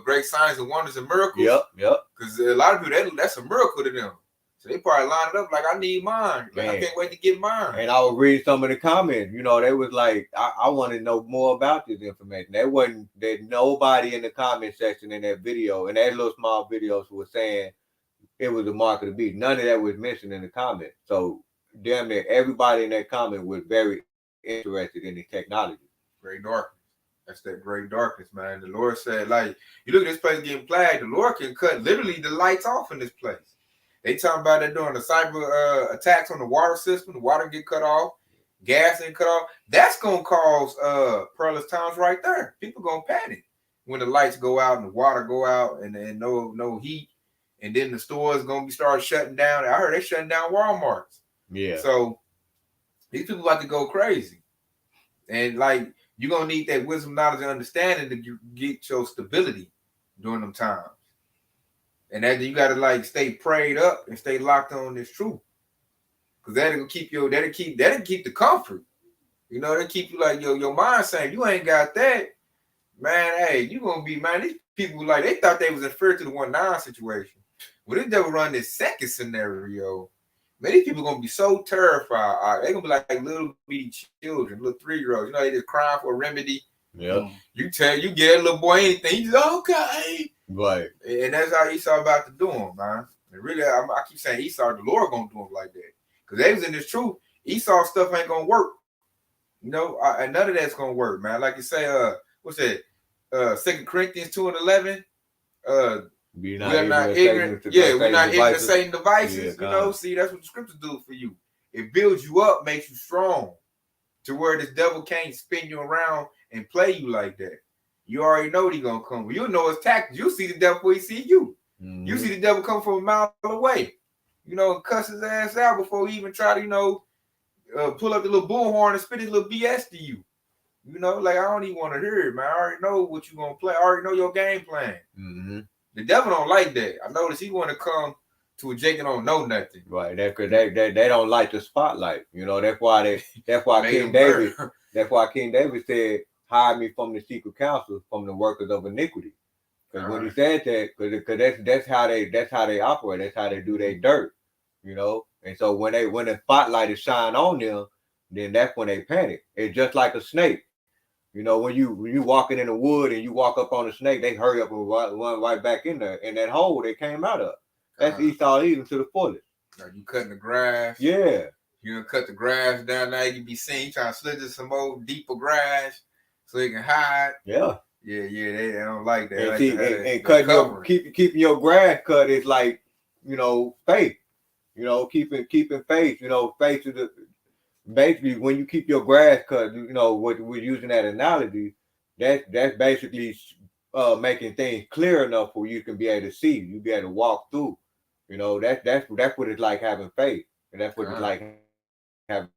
great signs and wonders and miracles. Yep. Because a lot of people, that's a miracle to them. So they probably lined up like, I need mine. Like, I can't wait to get mine. And I would read some of the comments. You know, they was like, I want to know more about this information. There's nobody in the comment section in that video, and that little small videos was saying it was a mark of the beast. None of that was mentioned in the comment. So damn near everybody in that comment was very interested in the technology. Great darkness. That's that great darkness, man. The Lord said, like, you look at this place getting plagued, the Lord can cut literally the lights off in this place. They talking about that during the cyber attacks on the water system, the water get cut off, gas and cut off. That's gonna cause perilous times right there. People gonna panic when the lights go out and the water go out and no heat, and then the stores gonna start shutting down. I heard they shutting down Walmarts. Yeah. So these people about to go crazy, and like you're gonna need that wisdom, knowledge, and understanding to get your stability during them times. And that you gotta like stay prayed up and stay locked on this truth, because that'll keep the comfort. You know, that'll keep you like your mind saying you ain't got that, man. Hey, you gonna be, man. These people like they thought they was inferior to the 1-9 situation. Well, this devil run this second scenario. Man, these people gonna be so terrified. They gonna be like little bitty children, little 3-year-olds. You know, they just crying for a remedy. Yeah. You get that little boy anything, he's okay. Right. And that's how Esau about to do him, man. And really, I keep saying Esau, the Lord gonna do him like that. Because they was in this truth. Esau stuff ain't gonna work. You know, and none of that's gonna work, man. Like you say, what's that? 2 Corinthians 2:11. Be We not are not ignorant ignorant. Yeah, we're not ignorant of devices. Satan devices. Yeah, You know, see, that's what the scriptures do for you. It builds you up, makes you strong, to where this devil can't spin you around and play you like that. You already know he gonna come. You know his tactics. You see the devil before he see you. Mm-hmm. You see the devil come from a mile away. You know, and cuss his ass out before he even try to, pull up the little bullhorn and spit his little BS to you. You know, like I don't even want to hear it, man. I already know what you gonna play. I already know your game plan. Mm-hmm. The devil don't like that. I noticed he want to come to a Jake and don't know nothing. Right. They don't like the spotlight. You know, that's why King David. That's why King David said, "Hide me from the secret counsel, from the workers of iniquity." Because when he said that, because that's how they operate. That's how they do their dirt. You know, and so when the spotlight is shine on them, then that's when they panic. It's just like a snake. You know, when you walking in the wood and you walk up on a snake, they hurry up and run right back in there in that hole they came out of. That's Esau eating to the fullest. Like you cutting the grass. Yeah. You gonna cut the grass down now. You can be seen. You trying to slither some more deeper grass so you can hide. Yeah. Yeah. They don't like that. And, like see, and cutting keeping your grass cut is like, faith. You know, keeping faith. You know, faith to the. Basically, when you keep your grass cut, what we're using that analogy, that's basically making things clear enough for you can be able to see, you be able to walk through. You know, that's what it's like having faith, and that's what it's like having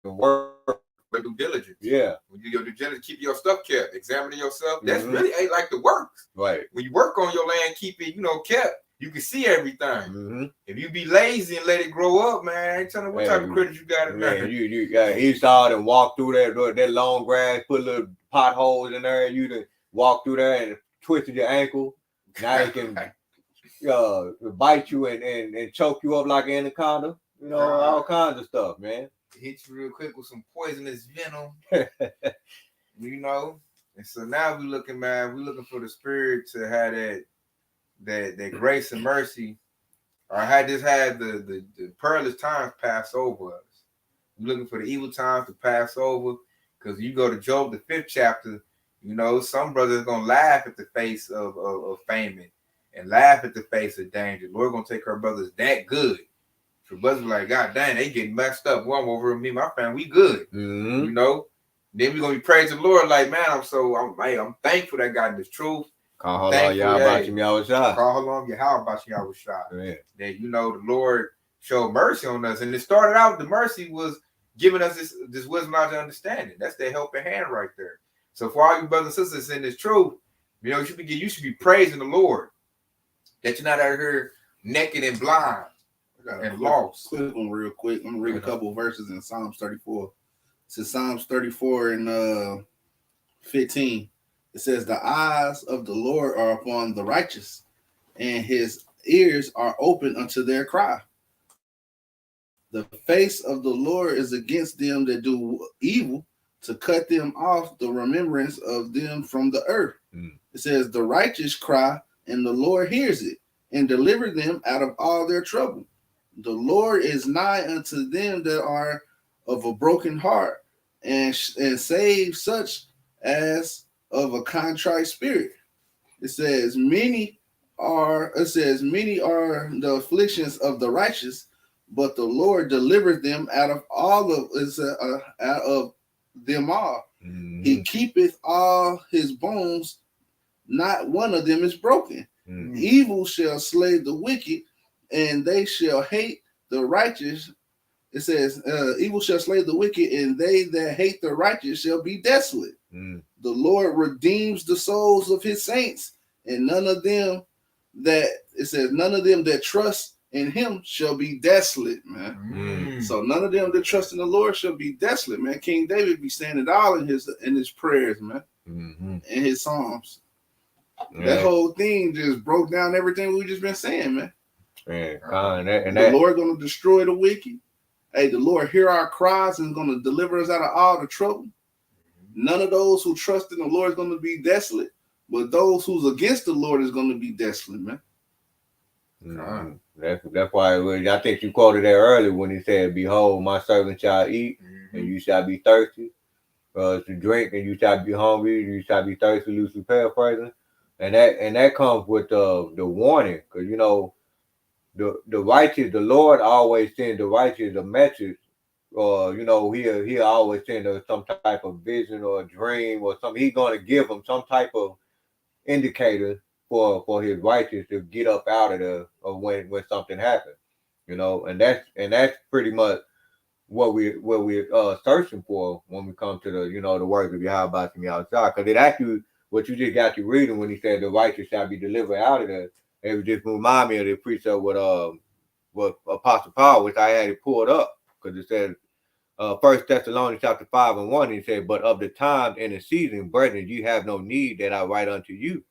work. But due diligence. Yeah. When you do your due diligence, keep your stuff kept, examining yourself. That's really ain't like the works. Right. When you work on your land, keep it, kept. You can see everything. Mm-hmm. If you be lazy and let it grow up, man, I ain't telling what type of critters you got in there. You got Esau and walk through that long grass, put little potholes in there, and you to walk through there and twisted your ankle. Now it can bite you and choke you up like an anaconda. You know, all kinds of stuff, man. Hit you real quick with some poisonous venom. And so now we're looking for the spirit to have that grace and mercy, or had the perilous times pass over us. We're looking for the evil times to pass over, because you go to Job, the 5th chapter, some brothers gonna laugh at the face of famine and laugh at the face of danger. Lord gonna take our brothers that good. So brothers are like, God dang, they getting messed up. Well, I'm over me and my family, we good. Mm-hmm. Then we're gonna be praising the Lord like, man, I'm thankful that God is truth. Call Yahweh Shah. That the Lord showed mercy on us, and it started out. The mercy was giving us this wisdom, knowledge, and understanding. That's their helping hand right there. So for all you brothers and sisters in this truth, you should be praising the Lord, that you're not out here naked and blind and lost. Quick one, real quick. I'm gonna read a couple verses in Psalms 34. It says Psalms 34 and 15. It says, the eyes of the Lord are upon the righteous, and his ears are open unto their cry. The face of the Lord is against them that do evil, to cut them off the remembrance of them from the earth. It says, the righteous cry, and the Lord hears it, and deliver them out of all their trouble. The Lord is nigh unto them that are of a broken heart, and save such as of a contrite spirit. It says many are the afflictions of the righteous, but the Lord delivered them out of them all. Mm-hmm. He keepeth all his bones, not one of them is broken. Mm-hmm. Evil shall slay the wicked, and they shall hate the righteous. It says, evil shall slay the wicked, and they that hate the righteous shall be desolate. Mm. The Lord redeems the souls of his saints, and none of them that trust in him shall be desolate, man. Mm. So none of them that trust in the Lord shall be desolate, man. King David be saying it all in his prayers, man, in his psalms. Yeah. That whole thing just broke down everything we just been saying, man. The Lord gonna destroy the wicked. Hey, the Lord hear our cries and is going to deliver us out of all the trouble. None of those who trust in the Lord is going to be desolate, but those who's against the Lord is going to be desolate, man. That's why I think you quoted that earlier when he said, behold, my servant shall eat, and you shall be thirsty. to drink, and you shall be hungry, you shall be thirsty, loosely paraphrasing. And that comes with the warning, because the righteous, the Lord always sends the righteous a message, or he'll always send some type of vision or a dream or something. He's gonna give them some type of indicator for his righteous to get up out of the or when something happens, and that's pretty much what we're searching for when we come to the words of Yahweh from outside, because it actually what you just got to reading when he said the righteous shall be delivered out of there. It would just remind me of the precept with Apostle Paul, which I had it pulled up because it said First Thessalonians chapter 5:1. He said, "But of the time and the season, brethren, you have no need that I write unto you."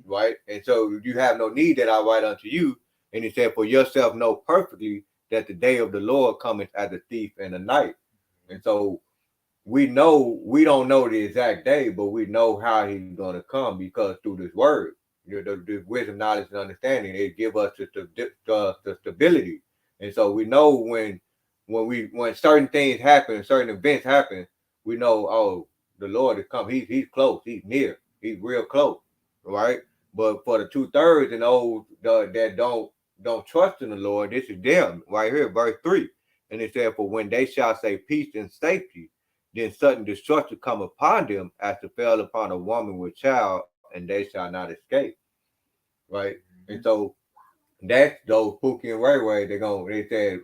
Right, and so you have no need that I write unto you. And he said, "For yourself know perfectly that the day of the Lord cometh as a thief in the night." And so we don't know the exact day, but we know how he's going to come, because through this word, the wisdom, knowledge, and understanding, it give us the stability. And so we know when certain things happen, certain events happen, we know, oh, the Lord is come. He's close. He's near. He's real close, right? But for the 2/3 and those that don't trust in the Lord, this is them right here, verse 3. And it said, "For when they shall say peace and safety, then sudden destruction come upon them as to fell upon a woman with child, and they shall not escape." Right? And so that's those Pookie and Ray Ray. They said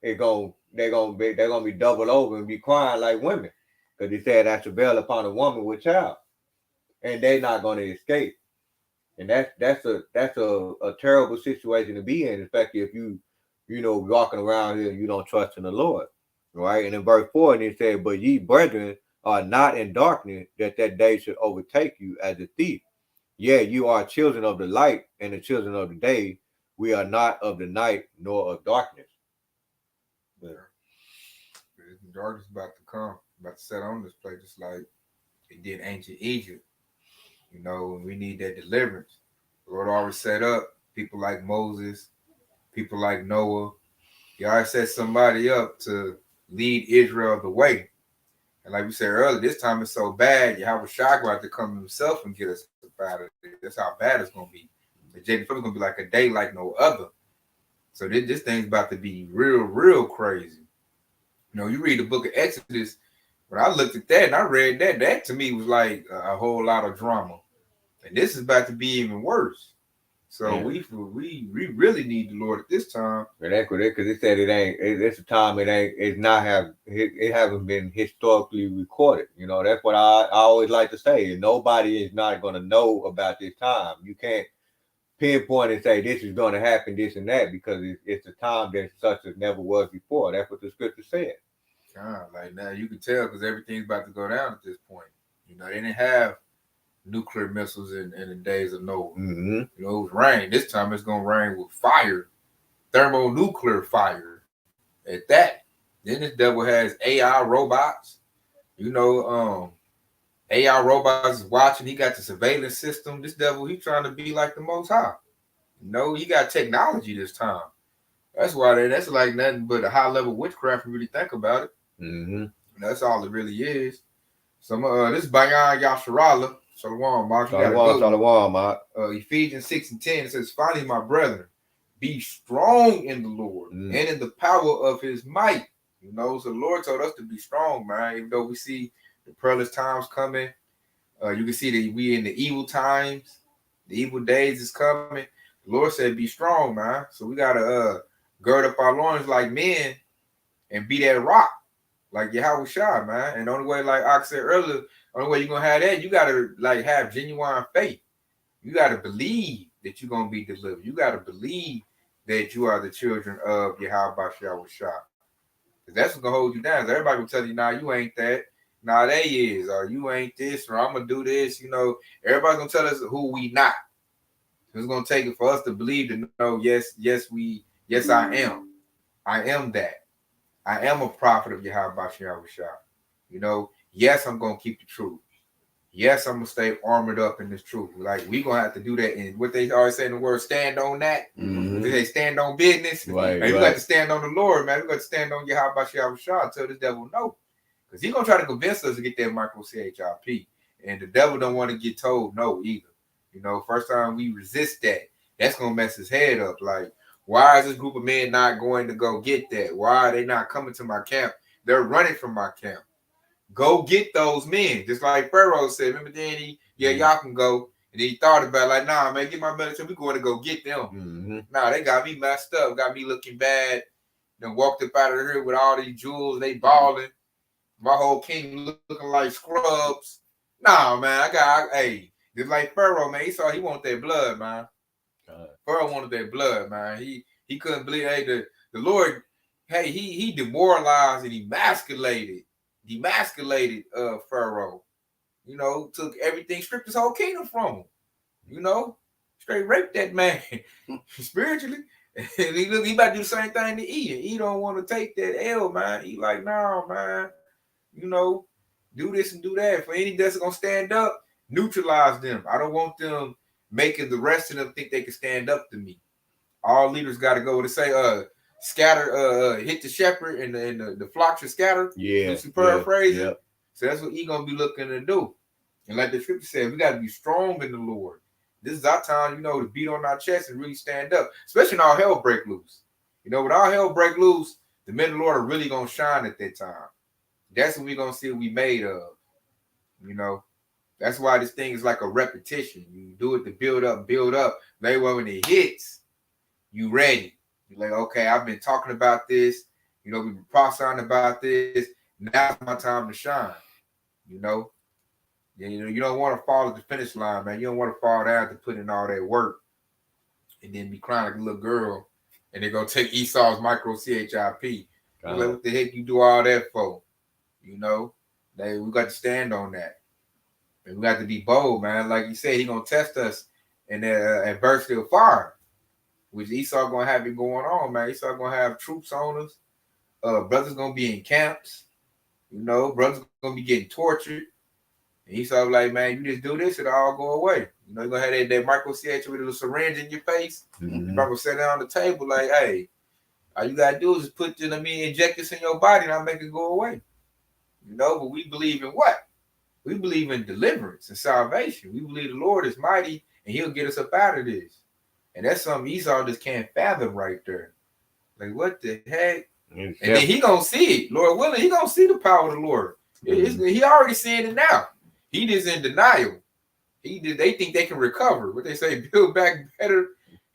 they're gonna be doubled over and be crying like women, because he said that to fell upon a woman with child, and they're not gonna escape. And that's a terrible situation to be in, especially if walking around here and you don't trust in the Lord, right? And in verse 4, and it said, "But ye brethren are not in darkness, that day should overtake you as a thief. Yeah, you are children of the light and the children of the day. We are not of the night nor of darkness." Yeah. The darkness about to come, about to set on this place, just like it did ancient Egypt. We need that deliverance. The Lord always set up people like Moses, people like Noah. He always set somebody up to lead Israel the way. And like we said earlier, this time it's so bad, Yahweh Shai going to come himself and get us out of it. That's how bad it's going to be. The Jacob is going to be like a day like no other. So this thing's about to be real, real crazy. You read the book of Exodus. When I looked at that and I read that to me was like a whole lot of drama. And this is about to be even worse. So we really need the Lord at this time. And that's what because it said it's a time it hasn't been historically recorded. That's what I always like to say. Nobody is not going to know about this time. You can't pinpoint and say this is going to happen, this and that, because it's a time that such as never was before. That's what the scripture said. Like now you can tell because everything's about to go down at this point. They didn't have nuclear missiles in the days of Noah. Mm-hmm. It was rain. This time it's going to rain with fire, thermonuclear fire at that. Then this devil has AI robots. AI robots is watching. He got the surveillance system. This devil, he trying to be like the Most High. He got technology this time. That's why that's like nothing but a high level witchcraft if you really think about it. Mm-hmm. That's all it really is. So this is Bayan Yasharala. Shalom, Mark. Shalom, Mark. Ephesians 6:10 says, "Finally, my brethren, be strong in the Lord and in the power of his might." So the Lord told us to be strong, man. Even though we see the perilous times coming, you can see that we in the evil times, the evil days is coming. The Lord said, "Be strong, man." So we gotta gird up our loins like men and be that rock, like Yahweh Shai, man. And the only way, like I said earlier, the only way you're gonna have that, you gotta like have genuine faith. You gotta believe that you're gonna be delivered. You gotta believe that you are the children of Yahweh Shai. That's what's gonna hold you down. Everybody will tell you, "Nah, you ain't that. Nah, they is, or you ain't this, or I'm gonna do this." Everybody's gonna tell us who we not. It's gonna take it for us to believe to know, yes, I am. I am that. I am a prophet of Yahweh Shai. Yes, I'm gonna keep the truth. Yes, I'm gonna stay armored up in this truth. Like we gonna have to do that. And what they always say in the word, stand on that. Mm-hmm. They say stand on business. Right, and we got to stand on the Lord, man. We got to stand on Yahweh Shai until this devil know. Because he's gonna try to convince us to get that micro CHIP. And the devil don't want to get told no either. You know, first time we resist that, that's gonna mess his head up. Like, why is this group of men not going to go get that? Why are they not coming to my camp? They're running from my camp. Go get those men. Just like Pharaoh said. Remember then y'all can go. And then he thought about it, like, nah, man, get my military. We're going to go get them. Mm-hmm. Nah, they got me messed up, got me looking bad. Then walked up out of here with all these jewels, they balling. My whole kingdom looking like scrubs. Nah, man, hey, just like Pharaoh, man, he wanted that blood, man. Pharaoh wanted that blood, man. He couldn't believe, hey, the Lord, hey, he demoralized and emasculated Pharaoh. You know, took everything, stripped his whole kingdom from him. You know, straight raped that man spiritually. And he about to do the same thing to E. And E don't want to take that L, man. He like, no, man. You know, do this and do that. For any that's gonna stand up, neutralize them. I don't want them making the rest of them think they can stand up to me. All leaders got to go. To say, scatter, hit the shepherd and the flock should scatter. Yeah. To paraphrase yeah. it. So that's what he gonna be looking to do. And like the scripture said, we got to be strong in the Lord. This is our time, you know, to beat on our chest and really stand up, especially when all hell break loose. You know, when all hell break loose, the men of the Lord are really gonna shine at that time. That's what we're gonna see what we made of. You know, that's why this thing is like a repetition. You do it to build up. Later when it hits, you ready. You're like, okay, I've been talking about this. You know, we've been prophesying about this. Now's my time to shine. You know, you don't want to fall at the finish line, man. You don't want to fall down to put in all that work and then be crying like a little girl and they're going to take Esau's micro CHIP. You're like, what the heck you do all that for? You know, we got to stand on that. And we got to be bold, man. Like you said, he's going to test us in the adversity of fire, which Esau going to have it going on, man. Esau going to have troops on us. Brothers going to be in camps. You know, brothers going to be getting tortured. And Esau like, man, you just do this, it'll all go away. You know, you're going to have that micro CH with a little syringe in your face. Mm-hmm. You're probably sit down on the table like, hey, all you got to do is just inject this in your body and I'll make it go away. You know, but we believe in what? We believe in deliverance and salvation. We believe the Lord is mighty and he'll get us up out of this. And that's something Esau just can't fathom right there. Like, what the heck? And then he going to see it. Lord willing, he going to see the power of the Lord. He already seeing it now. He just in denial. They think they can recover. What they say, build back better.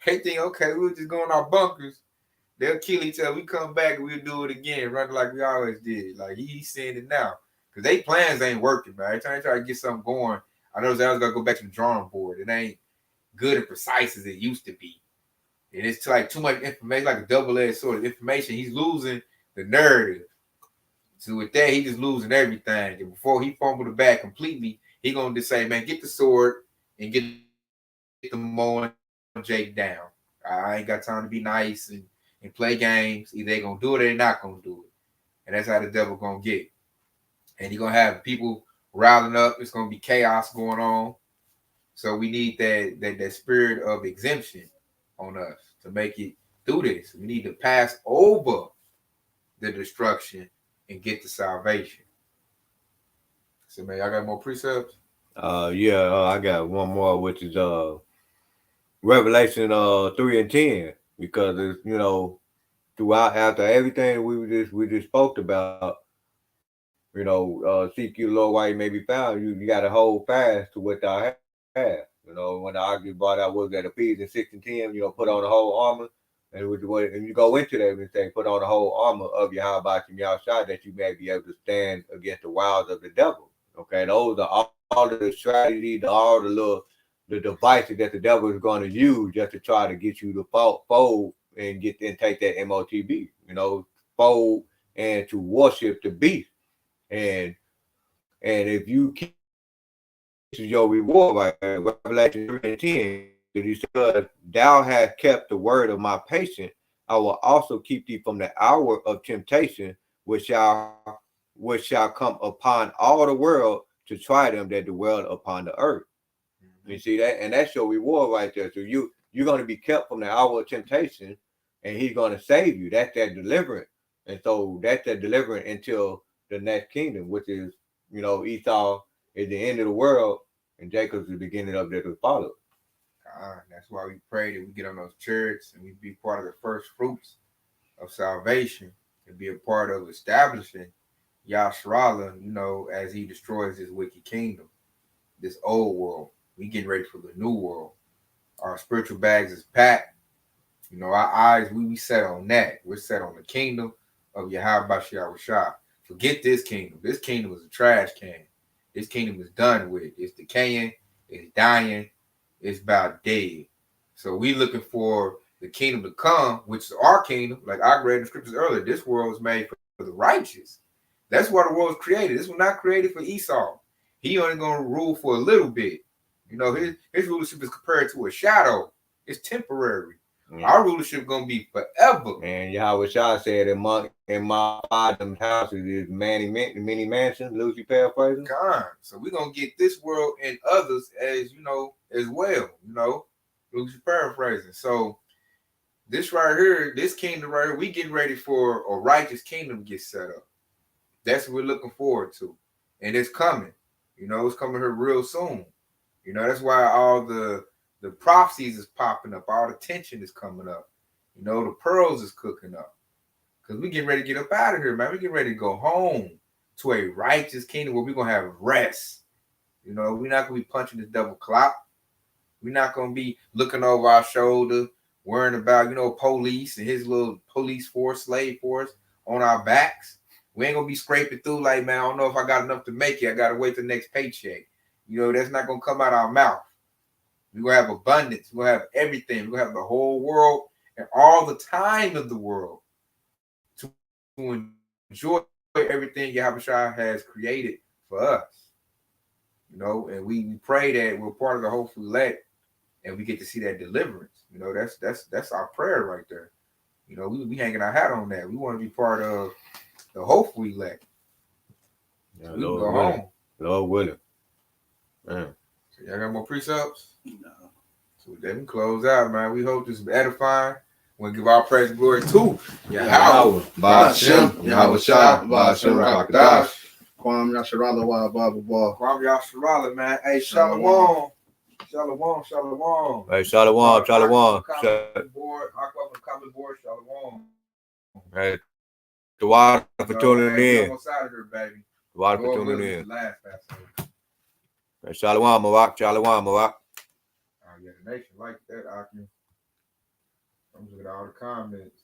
They think, okay, we'll just go in our bunkers. They'll kill each other. We come back and we'll do it again, run like we always did. Like he's seeing it now. Because they plans ain't working, man. Every time they try to get something going, I know that was gonna go back to the drawing board. It ain't good and precise as it used to be. And it's like too much information, like a double-edged sword of information. He's losing the narrative. So with that, he just losing everything. And before he fumbled the bag completely, he gonna just say, man, get the sword and get the Mo and Jake down. I ain't got time to be nice and play games. Either they gonna do it or they not gonna do it. And that's how the devil gonna get. And you're gonna have people riling up. It's gonna be chaos going on. So we need that spirit of exemption on us to make it through this. We need to pass over the destruction and get the salvation. So man, y'all got more precepts? I got one more, which is Revelation 3 and 10, because it's, you know, throughout after everything we just spoke about, you know, seek you, Lord, while you may be found. You got to hold fast to what thou have. You know, when the argument brought out was that Ephesians 6 and 10, you know, put on the whole armor. And you go into that and say, put on the whole armor of Yahweh and Yahushua, that you may be able to stand against the wiles of the devil. Okay, those are all the strategies, all the devices that the devil is going to use just to try to get you to fold and take that MOTB. You know, fold and to worship the beast. And if you keep your reward right there, Revelation 3 and 10, he said, thou hast kept the word of my patience, I will also keep thee from the hour of temptation, which shall come upon all the world to try them that dwell upon the earth. You see that? And that's your reward right there. So you're going to be kept from the hour of temptation, and he's going to save you. That's that deliverance. And so that's that deliverance until the next kingdom, which is, Esau is the end of the world and Jacob's the beginning of the follow. That's why we pray that we get on those chariots and we be part of the first fruits of salvation and be a part of establishing Yasharala, as he destroys this wicked kingdom, this old world. We getting ready for the new world. Our spiritual bags is packed. Our eyes, we set on that. We're set on the kingdom of Yahweh Shah. Forget this kingdom. This kingdom is a trash can. This kingdom is done with. It's decaying. It's dying. It's about dead. So we looking for the kingdom to come, which is our kingdom. Like I read in the scriptures earlier, this world was made for the righteous. That's why the world was created. This was not created for Esau. He only going to rule for a little bit. His rulership is compared to a shadow. It's temporary. Yeah. Our rulership going to be forever. And Yahweh Shah said, in my father's houses is many mansions, Lucy paraphrasing. God. So we're going to get this world and others as well. Lucy paraphrasing. So this right here, this kingdom right here, we getting ready for a righteous kingdom to get set up. That's what we're looking forward to. And it's coming. It's coming here real soon. That's why all the prophecies is popping up. All the tension is coming up. The pearls is cooking up. Because we getting ready to get up out of here, man. We getting ready to go home to a righteous kingdom where we're going to have rest. We're not going to be punching this double clock. We're not going to be looking over our shoulder, worrying about, police and his little police force, slave force on our backs. We ain't going to be scraping through like, man, I don't know if I got enough to make it. I got to wait till the next paycheck. That's not going to come out of our mouth. We're going to have abundance. We're going to have everything. We're going to have the whole world and all the time of the world to enjoy everything Yahushua has created for us. And we pray that we're part of the hopeful elect and we get to see that deliverance. That's our prayer right there. We hanging our hat on that. We want to be part of the hopeful elect. Yeah, we can go home. Lord willing. Man. So y'all got more precepts? No. So then we close out, man. We hope this is edifying. We'll give our praise and glory to Yahweh, Ba'ashem, Yahweh Shah, Ba'ashem Rakadash. Kwam Yasharala Wa Baba Ba. Kwam Yasharala, man. Hey, Shalom. Shalom, Shalom. Hey, Shalom, Shalom. Comment board, Shalom. Hey, the water for tuning in. Almost out of here, baby. The water for tuning in. Last Passover. Hey, Shalom, Marak, Shalom, Marak. Oh, yeah, the nation like that, Akim. I'm looking at all the comments.